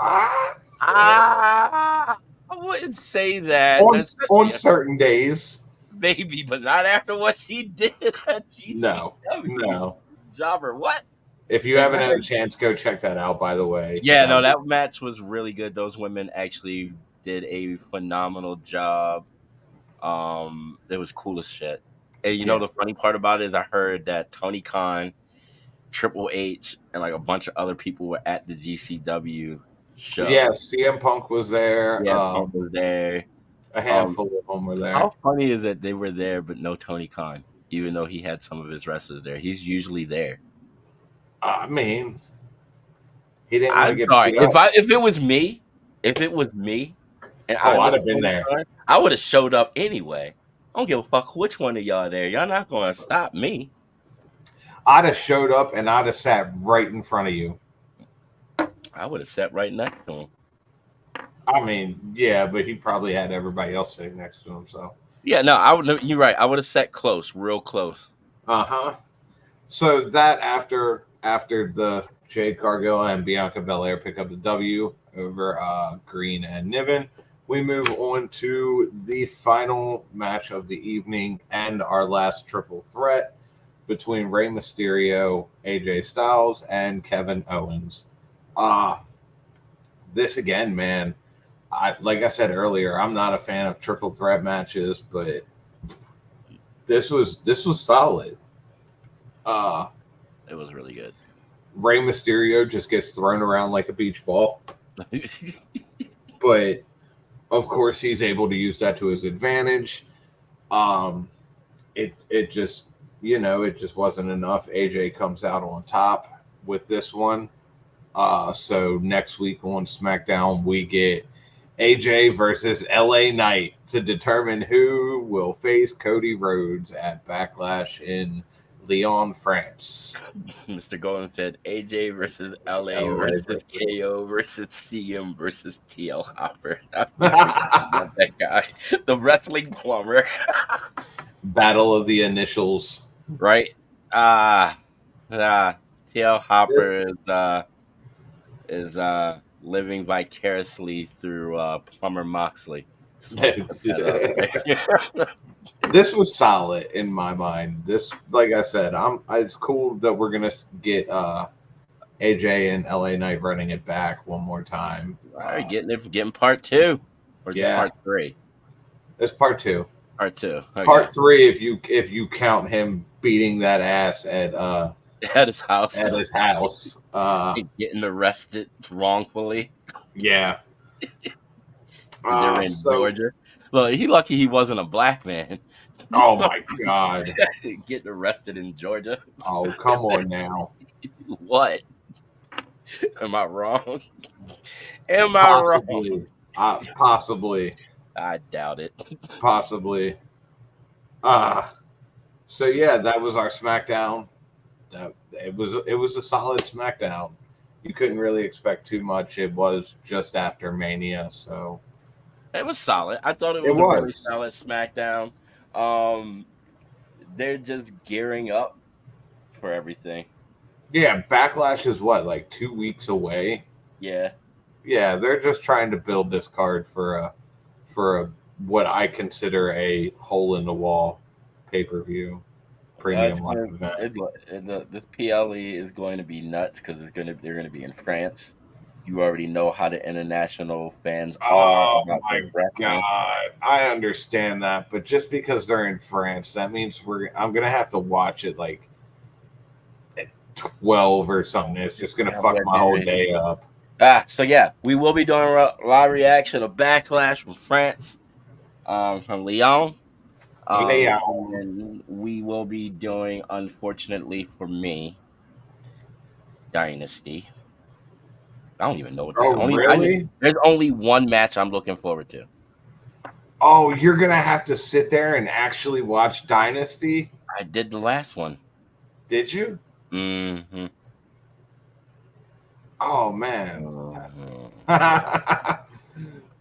I wouldn't say that, On especially certain days. maybe, but not after what she did at No, GCW. no. Jobber, what? If you Like haven't that? had a chance, go check that out, by the way, because Yeah, that no, was that match was really good. Those women actually did a phenomenal job. It was cool as shit. And you know yeah. the funny part about it is I heard that Tony Khan, Triple H, and like a bunch of other people were at the GCW Yeah, show. CM Punk was there. Yeah, Punk was there. A Um, handful of them were how there. funny is that they were there, but no Tony Khan, even though he had some of his wrestlers there. He's usually there. I mean, he didn't want to I'm get sorry beat up. if it was me, and I Oh, I'd was have been Tony there. Khan, I would have showed up anyway. I don't give a fuck which one of y'all there. Y'all not gonna stop me. I'd have showed up and I'd have sat right in front of you. I would have sat right next to him. I mean, yeah, but he probably had everybody else sitting next to him. So, Yeah, no, I would. You're right. I would have sat close, real close. uh-huh. So that after the Jade Cargill and Bianca Belair pick up the W over Green and Niven, we move on to the final match of the evening and our last triple threat between Rey Mysterio, AJ Styles, and Kevin Owens. Uh this again, man. Like I said earlier, I'm not a fan of triple threat matches, but this was solid. Uh It was really good. Rey Mysterio just gets thrown around like a beach ball, but of course he's able to use that to his advantage. Um, it just it just wasn't enough. AJ comes out on top with this one. So next week on SmackDown we get AJ versus LA Knight to determine who will face Cody Rhodes at Backlash in Lyon, France. Mr. Golden said AJ versus LA LA versus versus KO versus CM versus TL Hopper. I forgot about that guy. The wrestling plumber. Battle of the Initials. Right? TL This Hopper is living vicariously through Plumber Moxley. Just want to put that out there. this was solid in my mind. This, like I said, it's cool that we're gonna get AJ and LA Knight running it back one more time. All right, getting part two. Or is it Yeah, part three? it's part two. Part two. Okay. Part three, if you count him beating that ass At his house. at his house. And getting arrested wrongfully. Yeah. They're in So, Georgia. Look, he lucky he wasn't a black man. oh my God. Getting arrested in Georgia. Oh, come on now. What? Am I wrong? Am I wrong? Possibly. Possibly. I doubt it. Possibly. Uh, so yeah, that was our SmackDown. It was a solid SmackDown. You couldn't really expect too much. It was just after Mania, so It was solid. I thought it it was a very was. solid SmackDown. Um, they're just gearing up for everything. Yeah, Backlash is what, like 2 weeks away? Yeah, Yeah, they're just trying to build this card for a what I consider a hole in the wall pay-per-view it's premium live gonna. event. This PLE is going to be nuts because they're gonna be in France. You already know how the international fans are Oh about my their wrestling. God, I understand that, but just because they're in France, that means I'm gonna have to watch it like at 12 or something. It's just gonna Yeah, fuck my whole day up. so yeah, we will be doing a live reaction of Backlash from France, from Lyon. Leon. And we will be doing, unfortunately for me, Dynasty. I don't even know what that. Oh really? There's only one match I'm looking forward to. Oh, you're gonna have to sit there and actually watch Dynasty? I did the last one. Did you? Hmm. Oh man. Hmm.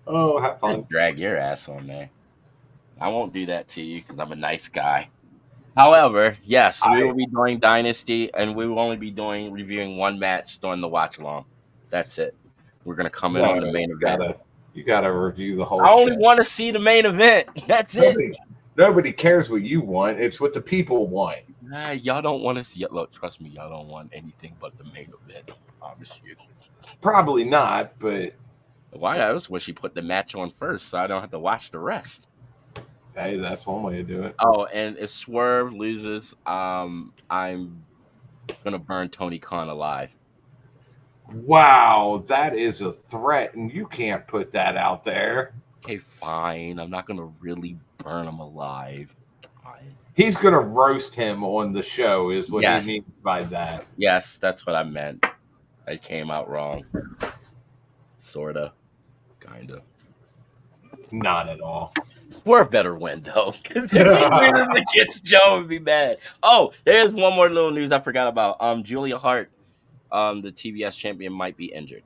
Oh, have fun. Drag your ass on there. I won't do that to you because I'm a nice guy. However, yes, we I will be doing Dynasty, and we will only be doing reviewing one match during the watch along. That's it. We're gonna come in no, on the no, main event. you gotta review the whole I only show. want to see the main event. That's it. Nobody cares what you want. It's what the people want. Nah, y'all don't want to see it. Look, trust me, y'all don't want anything but the main event. I promise you. Probably not, but Why else would she put the match on first so I don't have to watch the rest? hey, that's one way to do it. Oh, and if Swerve loses, I'm gonna burn Tony Khan alive. Wow, that is a threat, and you can't put that out there. Okay, fine. I'm not gonna really burn him alive. Fine. He's gonna roast him on the show, is what he Yes, means by that. yes, that's what I meant. I came out wrong. Sorta, kinda. Not at all. Swerve better win though, because if he loses against Joe, would be mad. Oh, there's one more little news I forgot about. Julia Hart, the TBS champion, might be injured.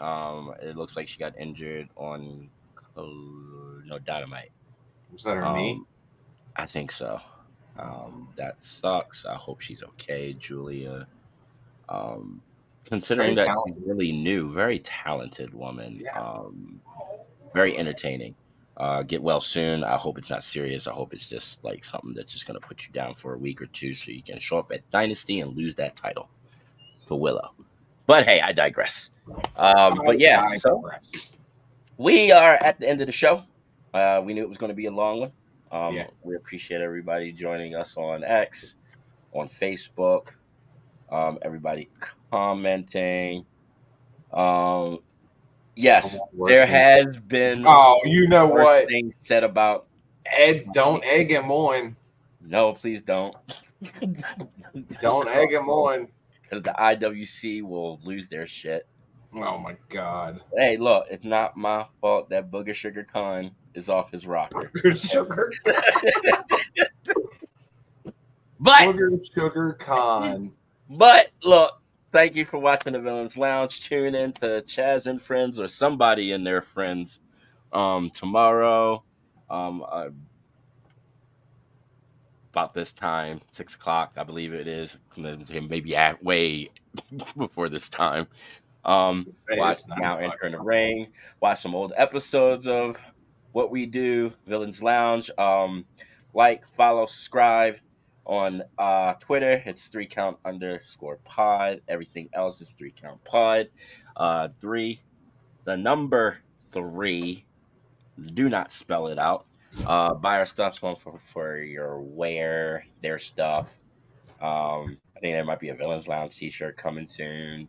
It looks like she got injured on no Dynamite. Was that her knee? Um, I think so. That sucks. I hope she's okay, Julia. Um, considering Very that she's talented. really new, very talented woman. Yeah. Very entertaining. Get well soon. I hope it's not serious. I hope it's just like something that's just gonna put you down for a week or two, so you can show up at Dynasty and lose that title to Willow. But hey, I digress. But yeah, I so digress. we are at the end of the show. We knew it was going to be a long one. Yeah. We appreciate everybody joining us on X, on Facebook, everybody commenting. Um, yes, there has been Oh, you know worse what? things said about. Ed, don't egg him on. No, please don't. Don't egg him on. Because the IWC will lose their shit. Oh my God. Hey, look, it's not my fault that Booger Sugar Khan is off his rocker. Sugar, But Sugar Con. But look, thank you for watching the Villains Lounge. Tune in to Chaz and Friends or somebody and their friends tomorrow. About this time, 6 o'clock, I believe it is. Maybe at way before this time. Watch It's 9 Now o'clock. Enter in the Ring. Watch some old episodes of What We Do, Villains Lounge. Like, follow, subscribe on Twitter. It's 3count_pod. Everything else is 3count_pod. 3, the number 3. Do not spell it out. Buy our stuff for your wear, their stuff. I think there might be a Villains Lounge t-shirt coming soon.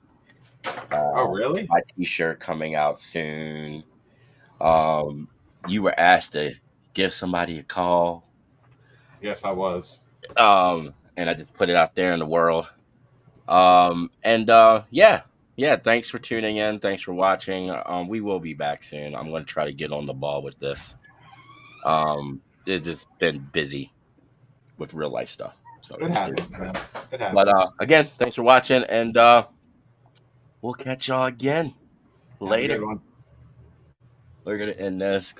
Oh, really? My T-shirt coming out soon. You were asked to give somebody a call, Yes, I was. and I just put it out there in the world. And yeah, yeah. Thanks for tuning in. Thanks for watching. We will be back soon. I'm going to try to get on the ball with this. It's just been busy with real life stuff, so It just dealing happens, with man. that. It But happens. again, thanks for watching, and we'll catch y'all again Have a good later. one. We're gonna end this.